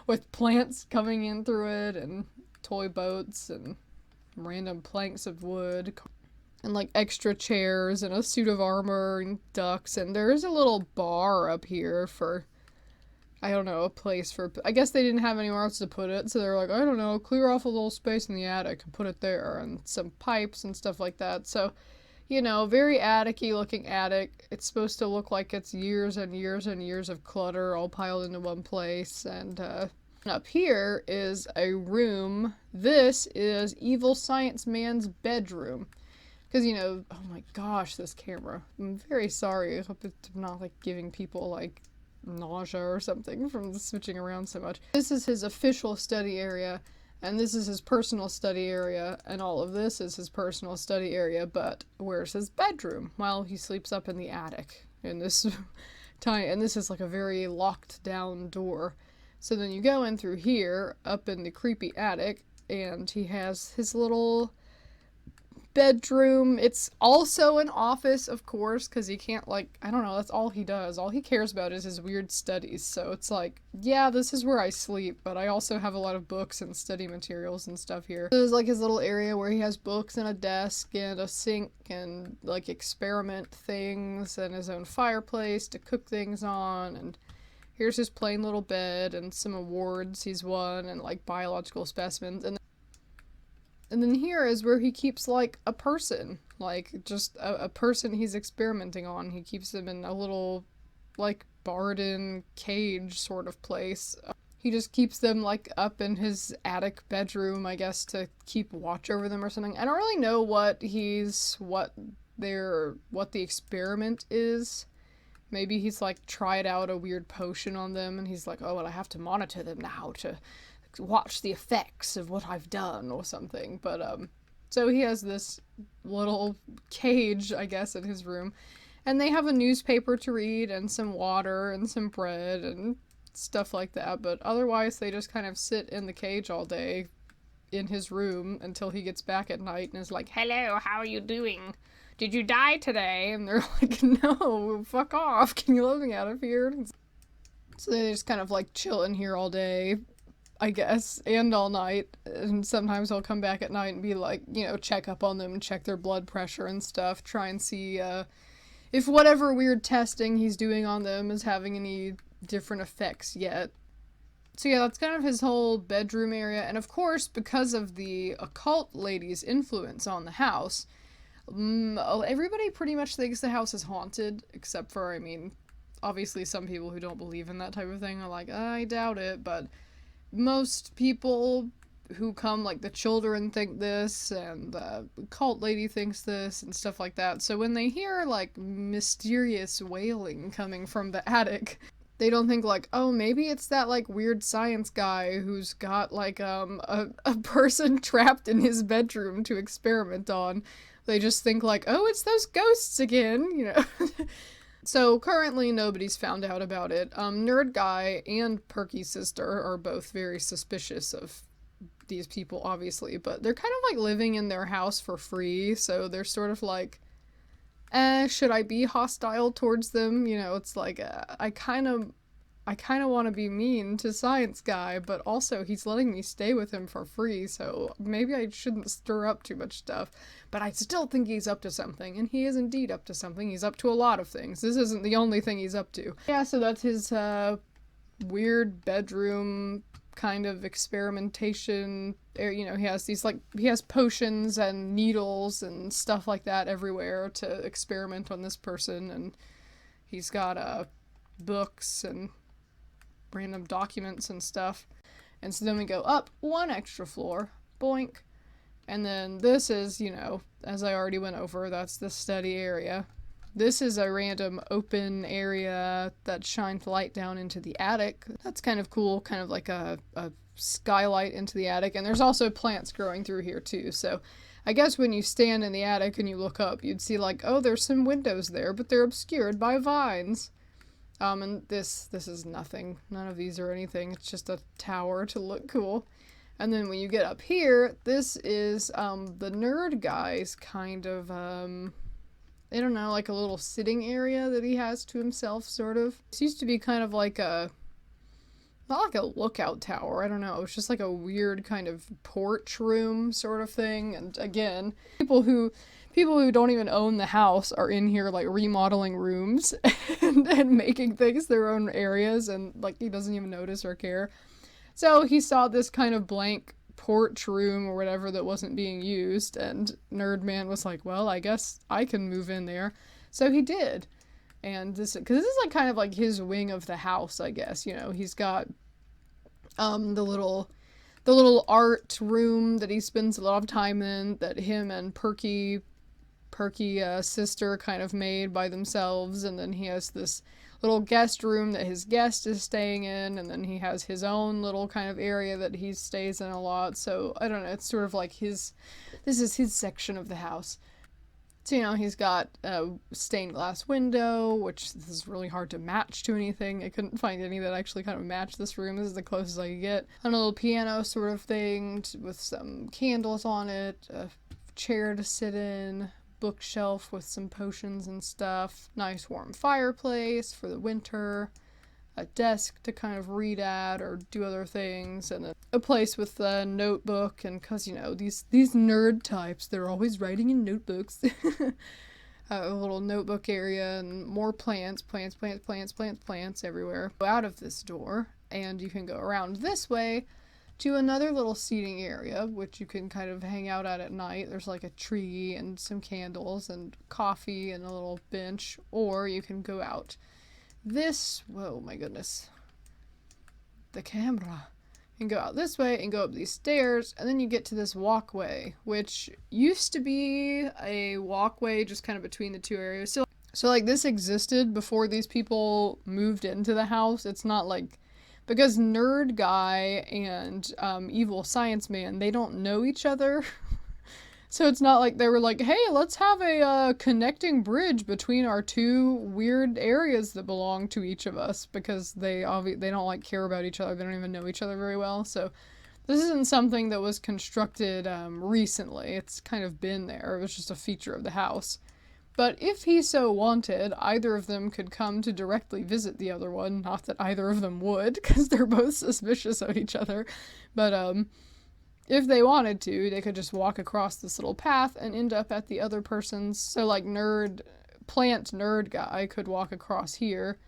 with plants coming in through it, and toy boats, and random planks of wood, and like extra chairs, and a suit of armor, and ducks. And there is a little bar up here for, I don't know, a place for, I guess they didn't have anywhere else to put it, so they're like, I don't know, clear off a little space in the attic and put it there, and some pipes and stuff like that. So, you know, very attic-y looking attic. It's supposed to look like it's years and years and years of clutter all piled into one place. And up here is a room. This is Evil Science Man's bedroom. Because, you know, oh my gosh, this camera. I'm very sorry. I hope it's not, like, giving people, like, nausea or something from switching around so much. This is his official study area, and this is his personal study area, and all of this is his personal study area, but where's his bedroom? Well, he sleeps up in the attic in this tiny, and this is like a very locked down door. So then you go in through here, up in the creepy attic, and he has his little bedroom. It's also an office, of course, because he can't, like, I don't know, that's all he does. All he cares about is his weird studies. So it's like, yeah, this is where I sleep, but I also have a lot of books and study materials and stuff here. There's like his little area where he has books and a desk and a sink and like experiment things and his own fireplace to cook things on. And here's his plain little bed and some awards he's won and like biological specimens. And then here is where he keeps, like, a person. Like, just a person he's experimenting on. He keeps him in a little, like, barred-in cage sort of place. He just keeps them, like, up in his attic bedroom, I guess, to keep watch over them or something. I don't really know what the experiment is. Maybe he's, like, tried out a weird potion on them, and he's like, oh, well, I have to monitor them now to watch the effects of what I've done or something. But so he has this little cage, I guess, in his room, and they have a newspaper to read and some water and some bread and stuff like that. But otherwise they just kind of sit in the cage all day in his room until he gets back at night and is like, hello, how are you doing? Did you die today? And they're like, no, fuck off, can you let me out of here? So they just kind of like chill in here all day, I guess, and all night, and sometimes I'll come back at night and be like, you know, check up on them and check their blood pressure and stuff, try and see if whatever weird testing he's doing on them is having any different effects yet. So yeah, that's kind of his whole bedroom area, and of course, because of the occult lady's influence on the house, everybody pretty much thinks the house is haunted, except for, I mean, obviously some people who don't believe in that type of thing are like, I doubt it, but most people who come, like the children think this, and the cult lady thinks this, and stuff like that. So when they hear, like, mysterious wailing coming from the attic, they don't think, like, oh, maybe it's that, like, weird science guy who's got, like, a person trapped in his bedroom to experiment on. They just think, like, oh, it's those ghosts again, you know. So currently nobody's found out about it. Nerd Guy and Perky's sister are both very suspicious of these people, obviously, but they're kind of like living in their house for free, so they're sort of like, should I be hostile towards them? You know, it's like, I kind of want to be mean to Science Guy, but also he's letting me stay with him for free, so maybe I shouldn't stir up too much stuff. But I still think he's up to something, and he is indeed up to something. He's up to a lot of things. This isn't the only thing he's up to. Yeah, so that's his weird bedroom kind of experimentation. You know, he has potions and needles and stuff like that everywhere to experiment on this person, and he's got books and random documents and stuff. And so then we go up one extra floor, boink, and then this is, you know, as I already went over, that's the study area. This is a random open area that shines light down into the attic. That's kind of cool, kind of like a skylight into the attic, and there's also plants growing through here too. So I guess when you stand in the attic and you look up, you'd see like, oh, there's some windows there, but they're obscured by vines. And this is nothing. None of these are anything. It's just a tower to look cool. And then when you get up here, this is the nerd guy's kind of I don't know, like a little sitting area that he has to himself, sort of. This used to be kind of like a, not like a lookout tower, I don't know. It was just like a weird kind of porch room sort of thing. And again, people who don't even own the house are in here like remodeling rooms and making things their own areas, and like he doesn't even notice or care. So he saw this kind of blank porch room or whatever that wasn't being used, and Nerd Man was like, well, I guess I can move in there. So he did. And this, because this is like kind of like his wing of the house, I guess, you know. He's got the little art room that he spends a lot of time in, that him and Perky sister kind of made by themselves. And then he has this little guest room that his guest is staying in, and then he has his own little kind of area that he stays in a lot. So I don't know, it's sort of like this is his section of the house. So, you know, he's got a stained glass window, which this is really hard to match to anything. I couldn't find any that actually kind of matched this room. This is the closest I could get. And a little piano sort of thing with some candles on it, a chair to sit in, bookshelf with some potions and stuff, nice warm fireplace for the winter, a desk to kind of read at or do other things, and a place with a notebook, and because, you know, these nerd types, they're always writing in notebooks. A little notebook area, and more plants everywhere. Go out of this door, and you can go around this way to another little seating area, which you can kind of hang out at night. There's like a tree and some candles and coffee and a little bench, or you can go out this, whoa, my goodness, the camera. You can go out this way and go up these stairs, and then you get to this walkway, which used to be a walkway just kind of between the two areas. So like this existed before these people moved into the house. It's not like, because Nerd Guy and Evil Science Man, they don't know each other. So it's not like they were like, hey, let's have a connecting bridge between our two weird areas that belong to each of us, because they don't like care about each other. They don't even know each other very well. So this isn't something that was constructed recently. It's kind of been there. It was just a feature of the house. But if he so wanted, either of them could come to directly visit the other one. Not that either of them would, because they're both suspicious of each other. But if they wanted to, they could just walk across this little path and end up at the other person's. So like Plant Nerd Guy could walk across here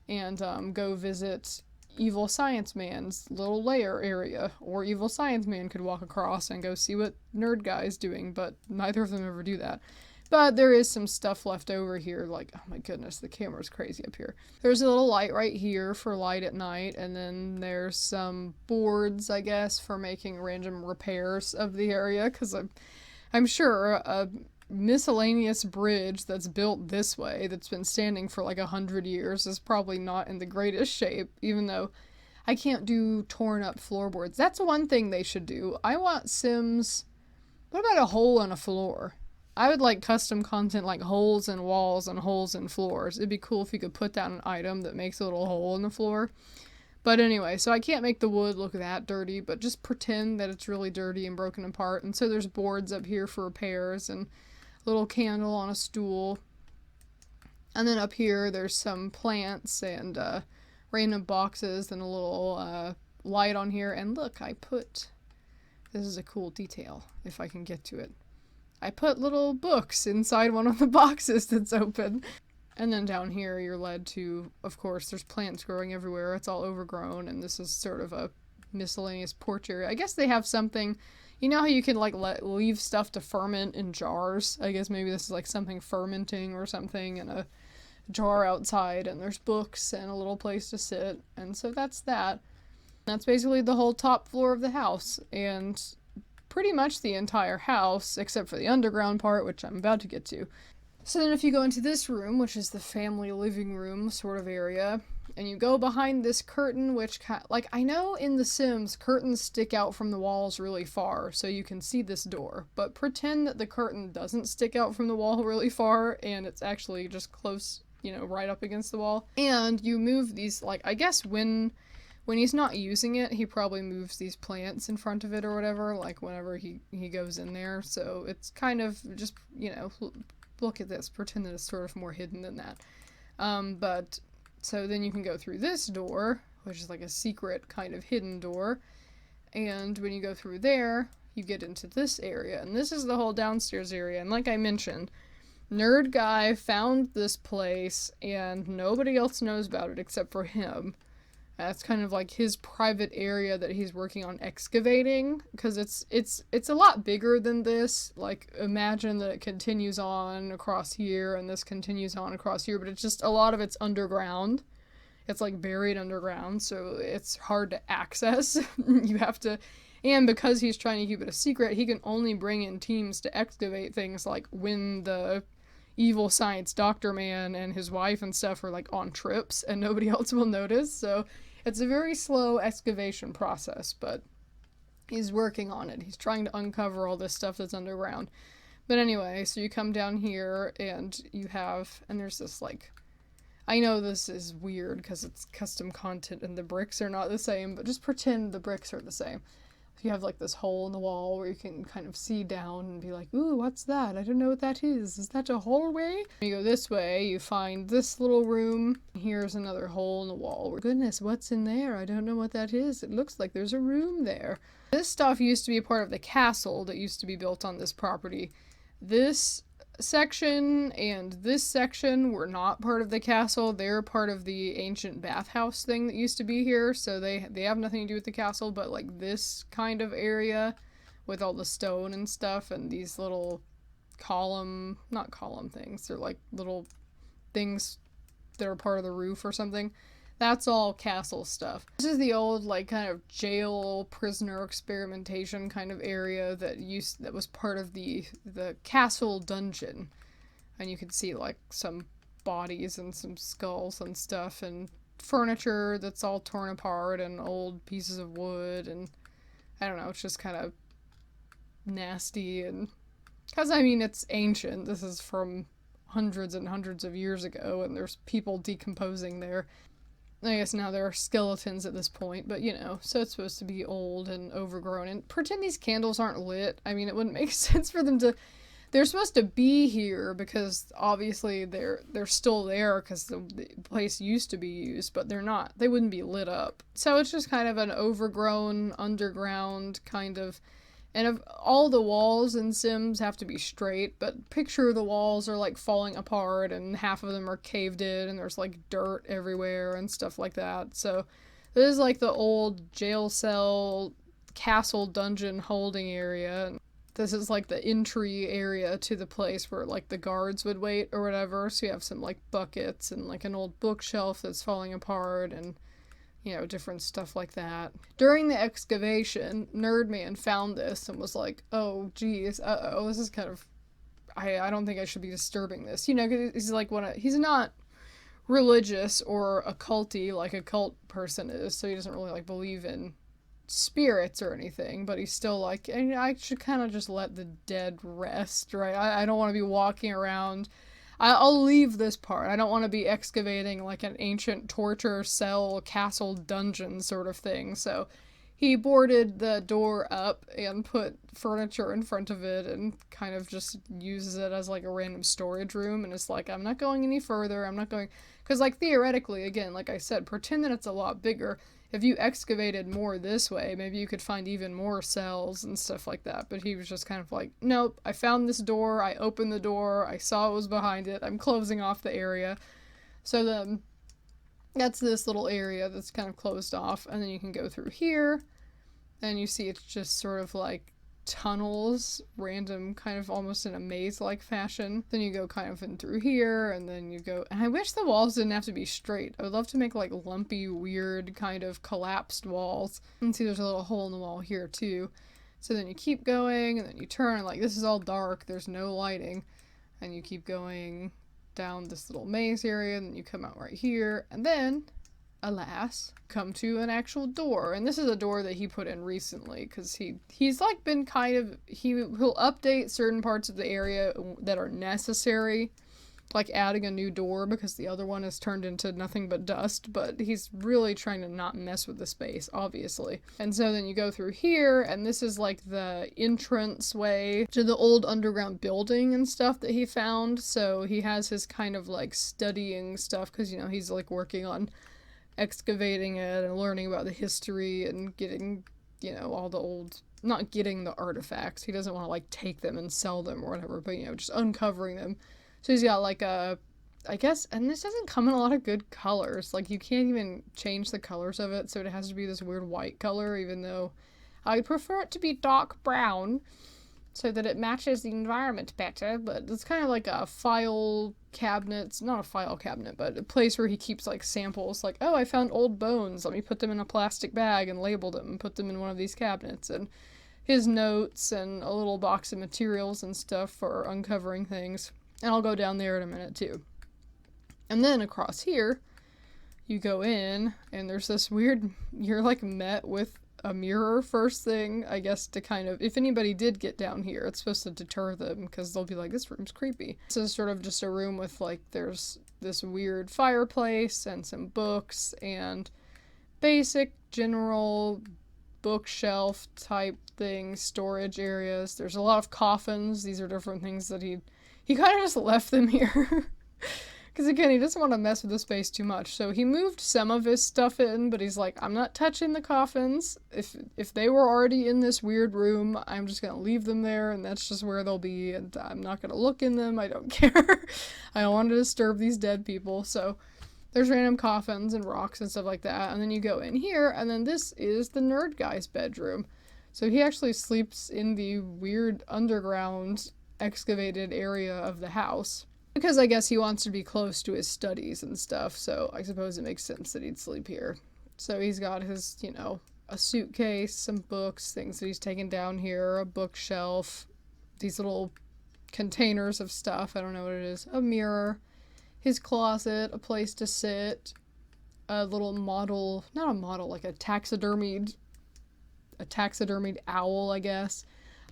and go visit Evil Science Man's little lair area. Or Evil Science Man could walk across and go see what Nerd Guy's doing, but neither of them ever do that. But there is some stuff left over here, like, oh my goodness, the camera's crazy up here. There's a little light right here for light at night, and then there's some boards, I guess, for making random repairs of the area, because I'm sure a miscellaneous bridge that's built this way, that's been standing for like 100 years, is probably not in the greatest shape, even though I can't do torn up floorboards. That's one thing they should do. I want Sims, what about a hole in a floor? I would like custom content like holes in walls and holes in floors. It'd be cool if you could put down an item that makes a little hole in the floor. But anyway, so I can't make the wood look that dirty, but just pretend that it's really dirty and broken apart. And so there's boards up here for repairs, and a little candle on a stool. And then up here there's some plants and random boxes and a little light on here. And look, this is a cool detail, if I can get to it. I put little books inside one of the boxes that's open. And then down here you're led to, of course, there's plants growing everywhere. It's all overgrown, and this is sort of a miscellaneous porch area. I guess they have something, you know how you can like leave stuff to ferment in jars? I guess maybe this is like something fermenting or something in a jar outside, and there's books and a little place to sit. And so that's that. That's basically the whole top floor of the house, and pretty much the entire house, except for the underground part, which I'm about to get to. So then if you go into this room, which is the family living room sort of area, And you go behind this curtain, which, like, I know in The Sims, curtains stick out from the walls really far, so you can see this door. But pretend that the curtain doesn't stick out from the wall really far, and it's actually just close, you know, right up against the wall. And you move these, like, I guess when he's not using it, he probably moves these plants in front of it or whatever, like, whenever he goes in there. So it's kind of just, you know, look at this. Pretend that it's sort of more hidden than that. But, so then you can go through this door, which is like a secret kind of hidden door. And when you go through there, you get into this area. And this is the whole downstairs area. And like I mentioned, Nerd Guy found this place and nobody else knows about it except for him. That's kind of like his private area that he's working on excavating, because it's a lot bigger than this. Like, imagine that it continues on across here and this continues on across here, but it's just a lot of it's underground. It's like buried underground, so it's hard to access. You have to, and because he's trying to keep it a secret, he can only bring in teams to excavate things like when the evil science doctor man and his wife and stuff are like on trips and nobody else will notice. So it's a very slow excavation process, but he's working on it. He's trying to uncover all this stuff that's underground. But anyway, so you come down here and you have, and there's this like, I know this is weird because it's custom content and the bricks are not the same, but just pretend the bricks are the same. You have like this hole in the wall where you can kind of see down and be like, ooh, what's that? I don't know what that is. Is that a hallway? You go this way, you find this little room. Here's another hole in the wall. Goodness, what's in there? I don't know what that is. It looks like there's a room there. This stuff used to be a part of the castle that used to be built on this property. This section and this section were not part of the castle. They're part of the ancient bathhouse thing that used to be here, so they have nothing to do with the castle, but like this kind of area with all the stone and stuff and these little not column things, they're like little things that are part of the roof or something. That's all castle stuff. This is the old, like, kind of jail prisoner experimentation kind of area that was part of the castle dungeon. And you can see, like, some bodies and some skulls and stuff and furniture that's all torn apart and old pieces of wood and I don't know, it's just kind of nasty and because I mean it's ancient. This is from hundreds and hundreds of years ago and there's people decomposing there. I guess now there are skeletons at this point, but you know, so it's supposed to be old and overgrown. And pretend these candles aren't lit. I mean, it wouldn't make sense for them to... They're supposed to be here because obviously they're still there because the place used to be used, but they're not. They wouldn't be lit up. So it's just kind of an overgrown, underground kind of... And all the walls in Sims have to be straight, but picture the walls are like falling apart and half of them are caved in and there's like dirt everywhere and stuff like that. So this is like the old jail cell, castle dungeon holding area. And this is like the entry area to the place where like the guards would wait or whatever. So you have some like buckets and like an old bookshelf that's falling apart and you know, different stuff like that. During the excavation, Nerdman found this and was like, oh, geez, this is kind of... I don't think I should be disturbing this. You know, 'cause he's like, he's not religious or occulty like a cult person is, so he doesn't really, like, believe in spirits or anything, but he's still like, I should kind of just let the dead rest, right? I don't want to be walking around... I'll leave this part. I don't want to be excavating like an ancient torture cell castle dungeon sort of thing. So he boarded the door up and put furniture in front of it and kind of just uses it as like a random storage room. And it's like, I'm not going any further. I'm not going... Because like theoretically, again, like I said, pretend that it's a lot bigger. If you excavated more this way, maybe you could find even more cells and stuff like that. But he was just kind of like, nope, I found this door, I opened the door, I saw it was behind it, I'm closing off the area. So then, that's this little area that's kind of closed off. And then you can go through here, and you see it's just sort of like tunnels, random, kind of almost in a maze-like fashion. Then you go kind of in through here, and then you go... And I wish the walls didn't have to be straight. I would love to make, like, lumpy, weird, kind of collapsed walls. And see, there's a little hole in the wall here, too. So then you keep going, and then you turn, and, like, this is all dark, there's no lighting. And you keep going down this little maze area, and then you come out right here, and then alas, come to an actual door. And this is a door that he put in recently, because he's like been kind of, he'll update certain parts of the area that are necessary, like adding a new door because the other one has turned into nothing but dust, but he's really trying to not mess with the space, obviously. And so then you go through here, and this is like the entrance way to the old underground building and stuff that he found. So he has his kind of like studying stuff, because, you know, he's like working on excavating it and learning about the history and getting, you know, all the old, not getting the artifacts. He doesn't want to like take them and sell them or whatever, but, you know, just uncovering them. So he's got like a, I guess, and this doesn't come in a lot of good colors. Like, you can't even change the colors of it, so it has to be this weird white color, even though I prefer it to be dark brown so that it matches the environment better. But it's kind of like a file cabinet. It's not a file cabinet, but a place where he keeps like samples. Like, oh, I found old bones. Let me put them in a plastic bag and label them and put them in one of these cabinets. And his notes and a little box of materials and stuff for uncovering things. And I'll go down there in a minute, too. And then across here, you go in, and there's this weird, you're, like, met with a mirror first thing, I guess, to kind of, if anybody did get down here, it's supposed to deter them, because they'll be like, this room's creepy. This is sort of just a room with, like, there's this weird fireplace, and some books, and basic, general bookshelf type things, storage areas. There's a lot of coffins. These are different things that he kind of just left them here. Because again, he doesn't want to mess with the space too much. So he moved some of his stuff in, but he's like, I'm not touching the coffins. If they were already in this weird room, I'm just going to leave them there, and that's just where they'll be, and I'm not going to look in them. I don't care. I don't want to disturb these dead people. So there's random coffins and rocks and stuff like that. And then you go in here, and then this is the nerd guy's bedroom. So he actually sleeps in the weird underground excavated area of the house, because I guess he wants to be close to his studies and stuff, so I suppose it makes sense that he'd sleep here. So he's got his, you know, a suitcase, some books, things that he's taken down here, a bookshelf, these little containers of stuff, I don't know what it is, a mirror, his closet, a place to sit, a little model, not a model, like a taxidermied owl, I guess,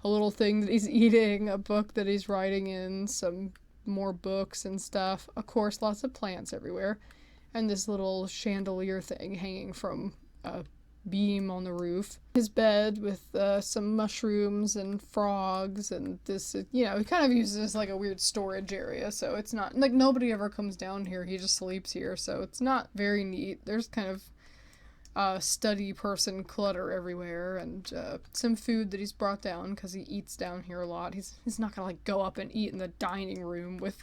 a little thing that he's eating, a book that he's writing in, some more books and stuff. Of course, lots of plants everywhere. And this little chandelier thing hanging from a beam on the roof. His bed with some mushrooms and frogs, and this, you know, he kind of uses this like a weird storage area, so it's not, like, nobody ever comes down here. He just sleeps here, so it's not very neat. There's kind of study person clutter everywhere, and some food that he's brought down because he eats down here a lot. He's not gonna like go up and eat in the dining room with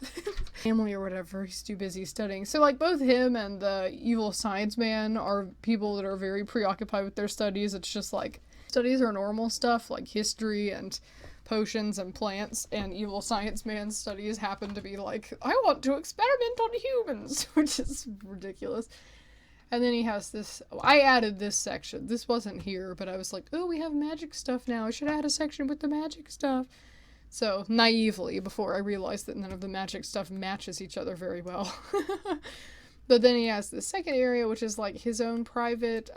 family or whatever. He's too busy studying. So like both him and the evil science man are people that are very preoccupied with their studies. It's just like studies are normal stuff like history and potions and plants, and evil science man's studies happen to be like, I want to experiment on humans, which is ridiculous. And then he has this, I added this section. This wasn't here, but I was like, oh, we have magic stuff now. I should add a section with the magic stuff. So, naively, before I realized that none of the magic stuff matches each other very well. But then he has this second area, which is like his own private,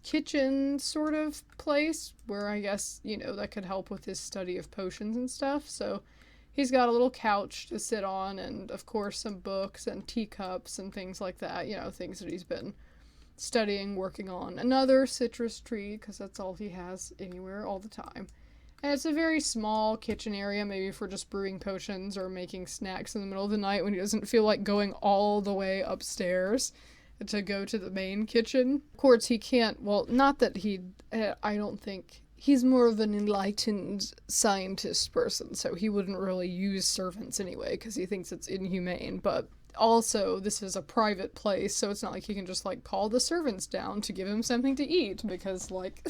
kitchen sort of place, where I guess, you know, that could help with his study of potions and stuff. So he's got a little couch to sit on, and of course some books and teacups and things like that, you know, things that he's been studying, working on. Another citrus tree, because that's all he has anywhere all the time. And it's a very small kitchen area, maybe for just brewing potions or making snacks in the middle of the night when he doesn't feel like going all the way upstairs to go to the main kitchen. Of course, he can't, well, not that I don't think, he's more of an enlightened scientist person, so he wouldn't really use servants anyway, because he thinks it's inhumane, but also, this is a private place, so it's not like he can just, like, call the servants down to give him something to eat, because, like,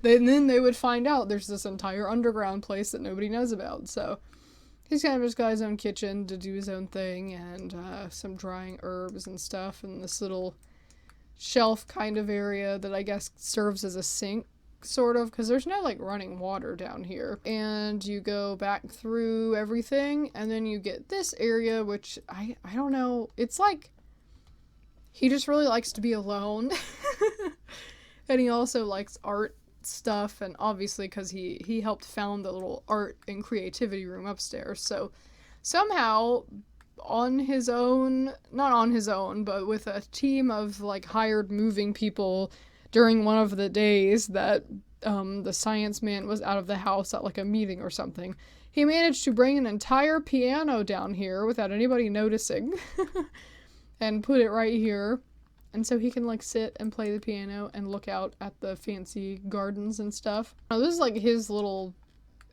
then they would find out there's this entire underground place that nobody knows about, so he's kind of just got his own kitchen to do his own thing, and some drying herbs and stuff, and this little shelf kind of area that I guess serves as a sink, sort of, because there's no, like, running water down here. And you go back through everything, and then you get this area, which I don't know, it's like, He just really likes to be alone. And he also likes art stuff, and obviously because he helped found the little art and creativity room upstairs. So somehow on his own, not on his own, but with a team of like hired moving people during one of the days that the science man was out of the house at like a meeting or something, he managed to bring an entire piano down here without anybody noticing and put it right here. And so he can like sit and play the piano and look out at the fancy gardens and stuff. Now this is like his little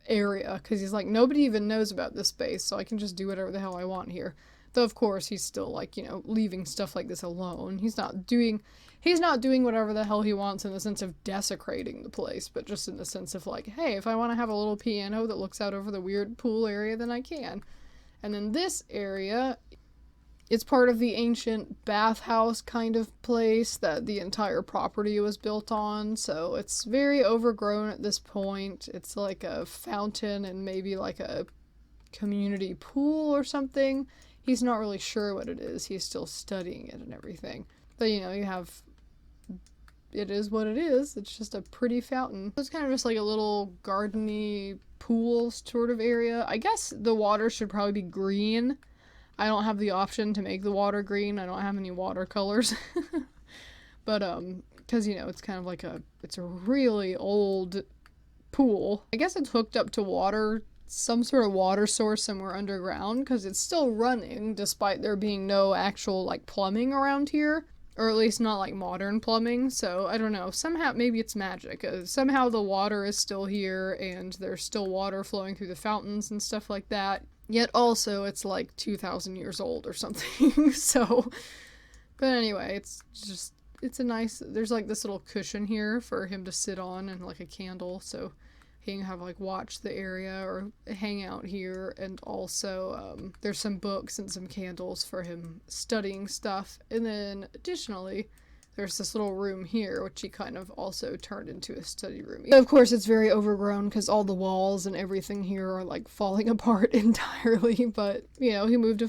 area, because he's like, nobody even knows about this space, so I can just do whatever the hell I want here. Though of course he's still like, you know, leaving stuff like this alone. He's not doing whatever the hell he wants in the sense of desecrating the place, but just in the sense of like, hey, if I want to have a little piano that looks out over the weird pool area, then I can. And then this area, it's part of the ancient bathhouse kind of place that the entire property was built on, so it's very overgrown at this point. It's like a fountain and maybe like a community pool or something. He's not really sure what it is. He's still studying it and everything. But, you know, it is what it is. It's just a pretty fountain. It's kind of just like a little gardeny pool sort of area. I guess the water should probably be green. I don't have the option to make the water green. I don't have any watercolors. But, because, you know, it's kind of like it's a really old pool. I guess it's hooked up to water, some sort of water source somewhere underground, because it's still running, despite there being no actual, like, plumbing around here. Or at least not, like, modern plumbing. So, I don't know. Somehow, maybe it's magic. Somehow the water is still here, and there's still water flowing through the fountains and stuff like that. Yet also, it's like 2,000 years old or something, so... But anyway, it's a nice... There's like this little cushion here for him to sit on and like a candle, so he can have like watch the area or hang out here. And also, there's some books and some candles for him studying stuff. And then, additionally... there's this little room here, which he kind of also turned into a study room. Of course, it's very overgrown because all the walls and everything here are, like, falling apart entirely. But, you know, he moved a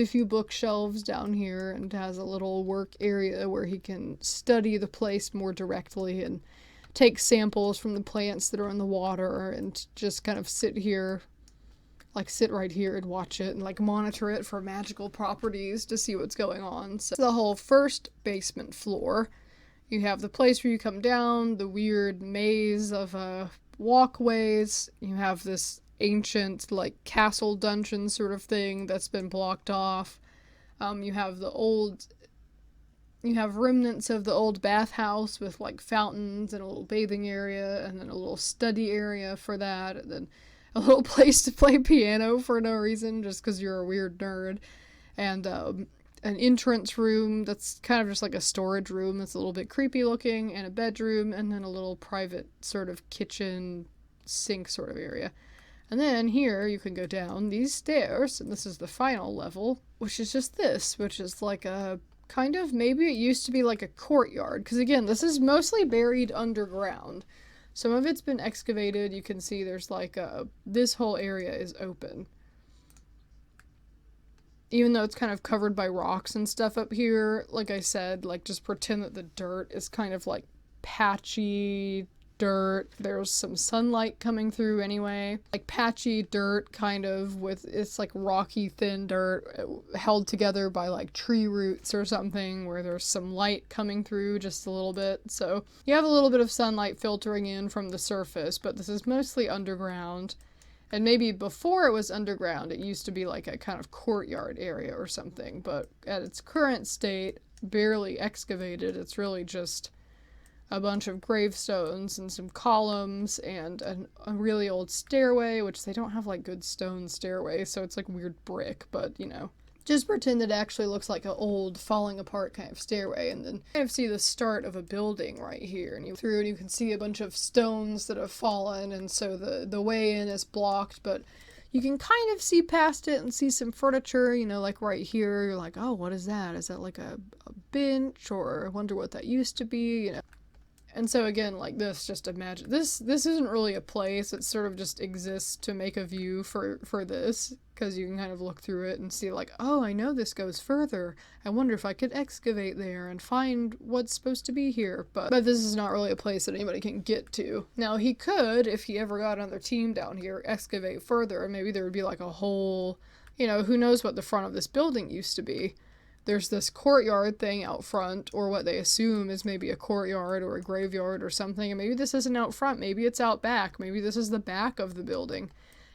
few bookshelves down here and has a little work area where he can study the place more directly and take samples from the plants that are in the water and just kind of sit right here and watch it and like monitor it for magical properties to see what's going on. So the whole first basement floor, you have the place where you come down, the weird maze of walkways. You have this ancient like castle dungeon sort of thing that's been blocked off. You have remnants of the old bathhouse with like fountains and a little bathing area and then a little study area for that, and then a little place to play piano for no reason, just because you're a weird nerd, and an entrance room that's kind of just like a storage room that's a little bit creepy looking, and a bedroom, and then a little private sort of kitchen sink sort of area. And then here you can go down these stairs, and this is the final level, which is just this, which is like a kind of, maybe it used to be like a courtyard, because again, this is mostly buried underground. Some of it's been excavated. You can see there's like this whole area is open. Even though it's kind of covered by rocks and stuff up here, like I said, like just pretend that the dirt is kind of like patchy dirt. There's some sunlight coming through anyway. Like patchy dirt kind of with, it's like rocky thin dirt held together by like tree roots or something where there's some light coming through just a little bit. So you have a little bit of sunlight filtering in from the surface, but this is mostly underground. And maybe before it was underground, it used to be like a kind of courtyard area or something. But at its current state, barely excavated, it's really just a bunch of gravestones and some columns and a really old stairway, which they don't have like good stone stairways, so it's like weird brick, but you know. Just pretend it actually looks like an old falling apart kind of stairway, and then you kind of see the start of a building right here, and you can see a bunch of stones that have fallen, and so the way in is blocked, but you can kind of see past it and see some furniture, you know, like right here, you're like, oh, what is that? Is that like a bench, or I wonder what that used to be, you know. And so again, like this, just imagine this isn't really a place. It sort of just exists to make a view for this, because you can kind of look through it and see like, oh, I know this goes further. I wonder if I could excavate there and find what's supposed to be here. But this is not really a place that anybody can get to. Now he could, if he ever got another team down here, excavate further, and maybe there would be like a whole, you know, who knows what the front of this building used to be. There's this courtyard thing out front, or what they assume is maybe a courtyard or a graveyard or something, and maybe this isn't out front, maybe it's out back, maybe this is the back of the building.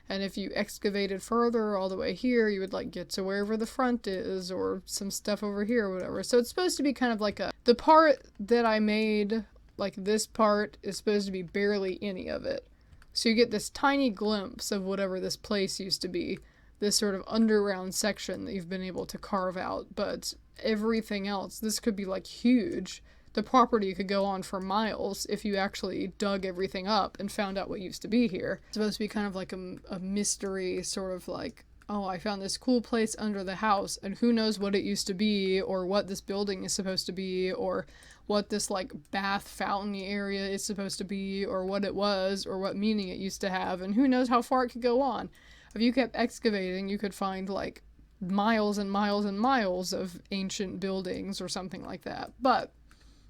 And if you excavated further all the way here, you would like get to wherever the front is, or some stuff over here or whatever. So it's supposed to be kind of like the part that I made, like this part, is supposed to be barely any of it. So you get this tiny glimpse of whatever this place used to be. This sort of underground section that you've been able to carve out, but everything else, this could be like huge. The property could go on for miles if you actually dug everything up and found out what used to be here. It's supposed to be kind of like a mystery, sort of like, oh, I found this cool place under the house, and who knows what it used to be, or what this building is supposed to be, or what this like bath fountain area is supposed to be, or what it was, or what meaning it used to have, and who knows how far it could go on. If you kept excavating, you could find like miles and miles and miles of ancient buildings or something like that. But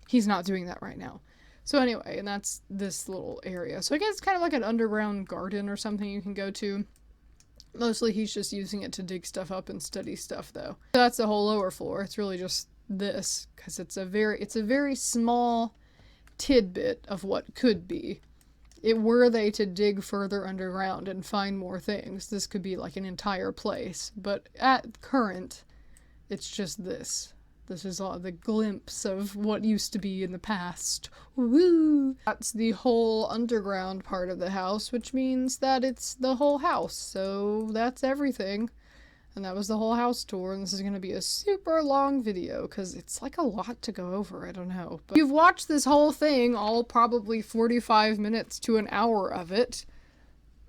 he's not doing that right now. So anyway, and that's this little area. So I guess it's kind of like an underground garden or something you can go to. Mostly he's just using it to dig stuff up and study stuff though. So that's the whole lower floor. It's really just this, because it's a very small tidbit of what could be. Were they to dig further underground and find more things, this could be like an entire place. But at current, it's just this. This is all the glimpse of what used to be in the past. Woo! That's the whole underground part of the house, which means that it's the whole house. So that's everything. And that was the whole house tour, and this is going to be a super long video, because it's like a lot to go over, I don't know. But you've watched this whole thing, all probably 45 minutes to an hour of it.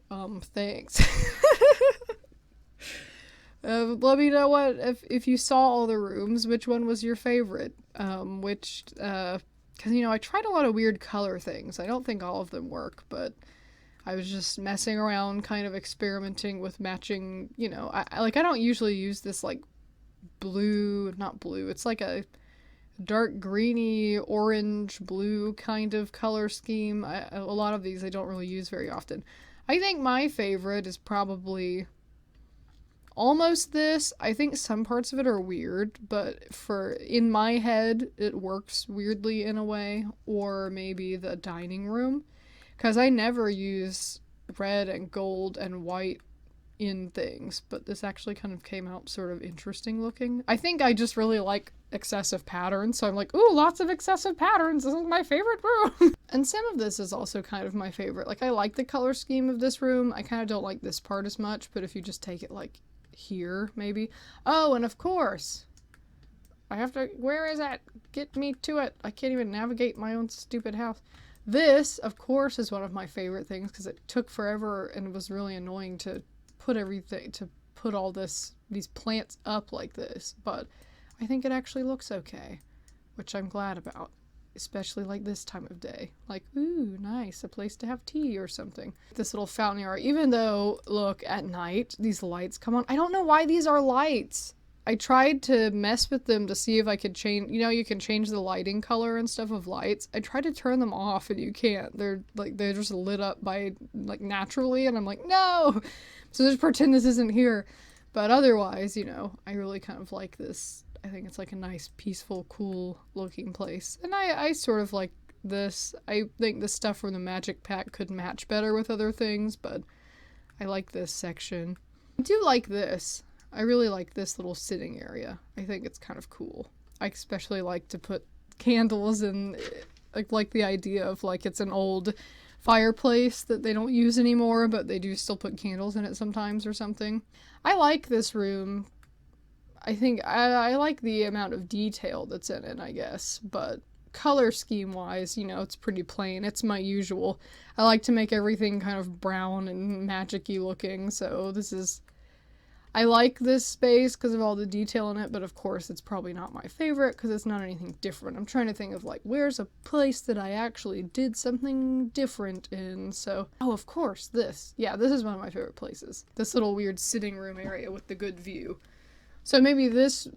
Thanks. Let me know what, if you saw all the rooms, which one was your favorite? Because, you know, I tried a lot of weird color things. I don't think all of them work, but I was just messing around, kind of experimenting with matching, you know, I don't usually use this, like, not blue, it's like a dark greeny, orange, blue kind of color scheme. A lot of these I don't really use very often. I think my favorite is probably almost this. I think some parts of it are weird, but in my head, it works weirdly in a way. Or maybe the dining room. Because I never use red and gold and white in things, but this actually kind of came out sort of interesting looking. I think I just really like excessive patterns, so I'm like, ooh, lots of excessive patterns, this is my favorite room! And some of this is also kind of my favorite. Like, I like the color scheme of this room. I kind of don't like this part as much, but if you just take it like here, maybe. Oh, and of course, I have to, where is that? Get me to it. I can't even navigate my own stupid house. This, of course, is one of my favorite things, because it took forever and it was really annoying to put all these plants up like this, but I think it actually looks okay, which I'm glad about, especially like this time of day. Like, ooh, nice, a place to have tea or something. This little fountain area, even though, look, at night, these lights come on. I don't know why these are lights. I tried to mess with them to see if I could change, you know, you can change the lighting color and stuff of lights. I tried to turn them off and you can't. They're just lit up by, like, naturally, and I'm like, no! So just pretend this isn't here. But otherwise, you know, I really kind of like this. I think it's like a nice, peaceful, cool looking place. And I sort of like this. I think the stuff from the magic pack could match better with other things, but I like this section. I do like this. I really like this little sitting area. I think it's kind of cool. I especially like to put candles in, like the idea of like it's an old fireplace that they don't use anymore, but they do still put candles in it sometimes or something. I like this room. I think I like the amount of detail that's in it, I guess, but color scheme wise, you know, it's pretty plain. It's my usual. I like to make everything kind of brown and magic-y looking, so this is... I like this space because of all the detail in it, but of course it's probably not my favorite because it's not anything different. I'm trying to think of like, where's a place that I actually did something different in? So, oh, of course, this. Yeah, this is one of my favorite places. This little weird sitting room area with the good view. So maybe this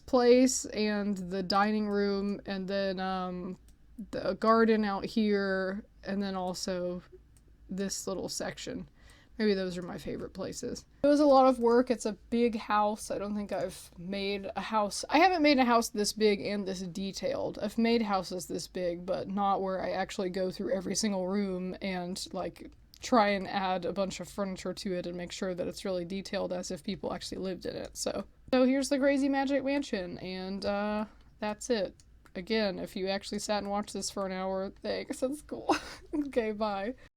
place and the dining room, and then the garden out here, and then also this little section. Maybe those are my favorite places. It was a lot of work. It's a big house. I don't think I've made a house. I haven't made a house this big and this detailed. I've made houses this big, but not where I actually go through every single room and like try and add a bunch of furniture to it and make sure that it's really detailed as if people actually lived in it. So here's the Crazy Magic Mansion, and that's it. Again, if you actually sat and watched this for an hour, thanks. That's cool. Okay, bye.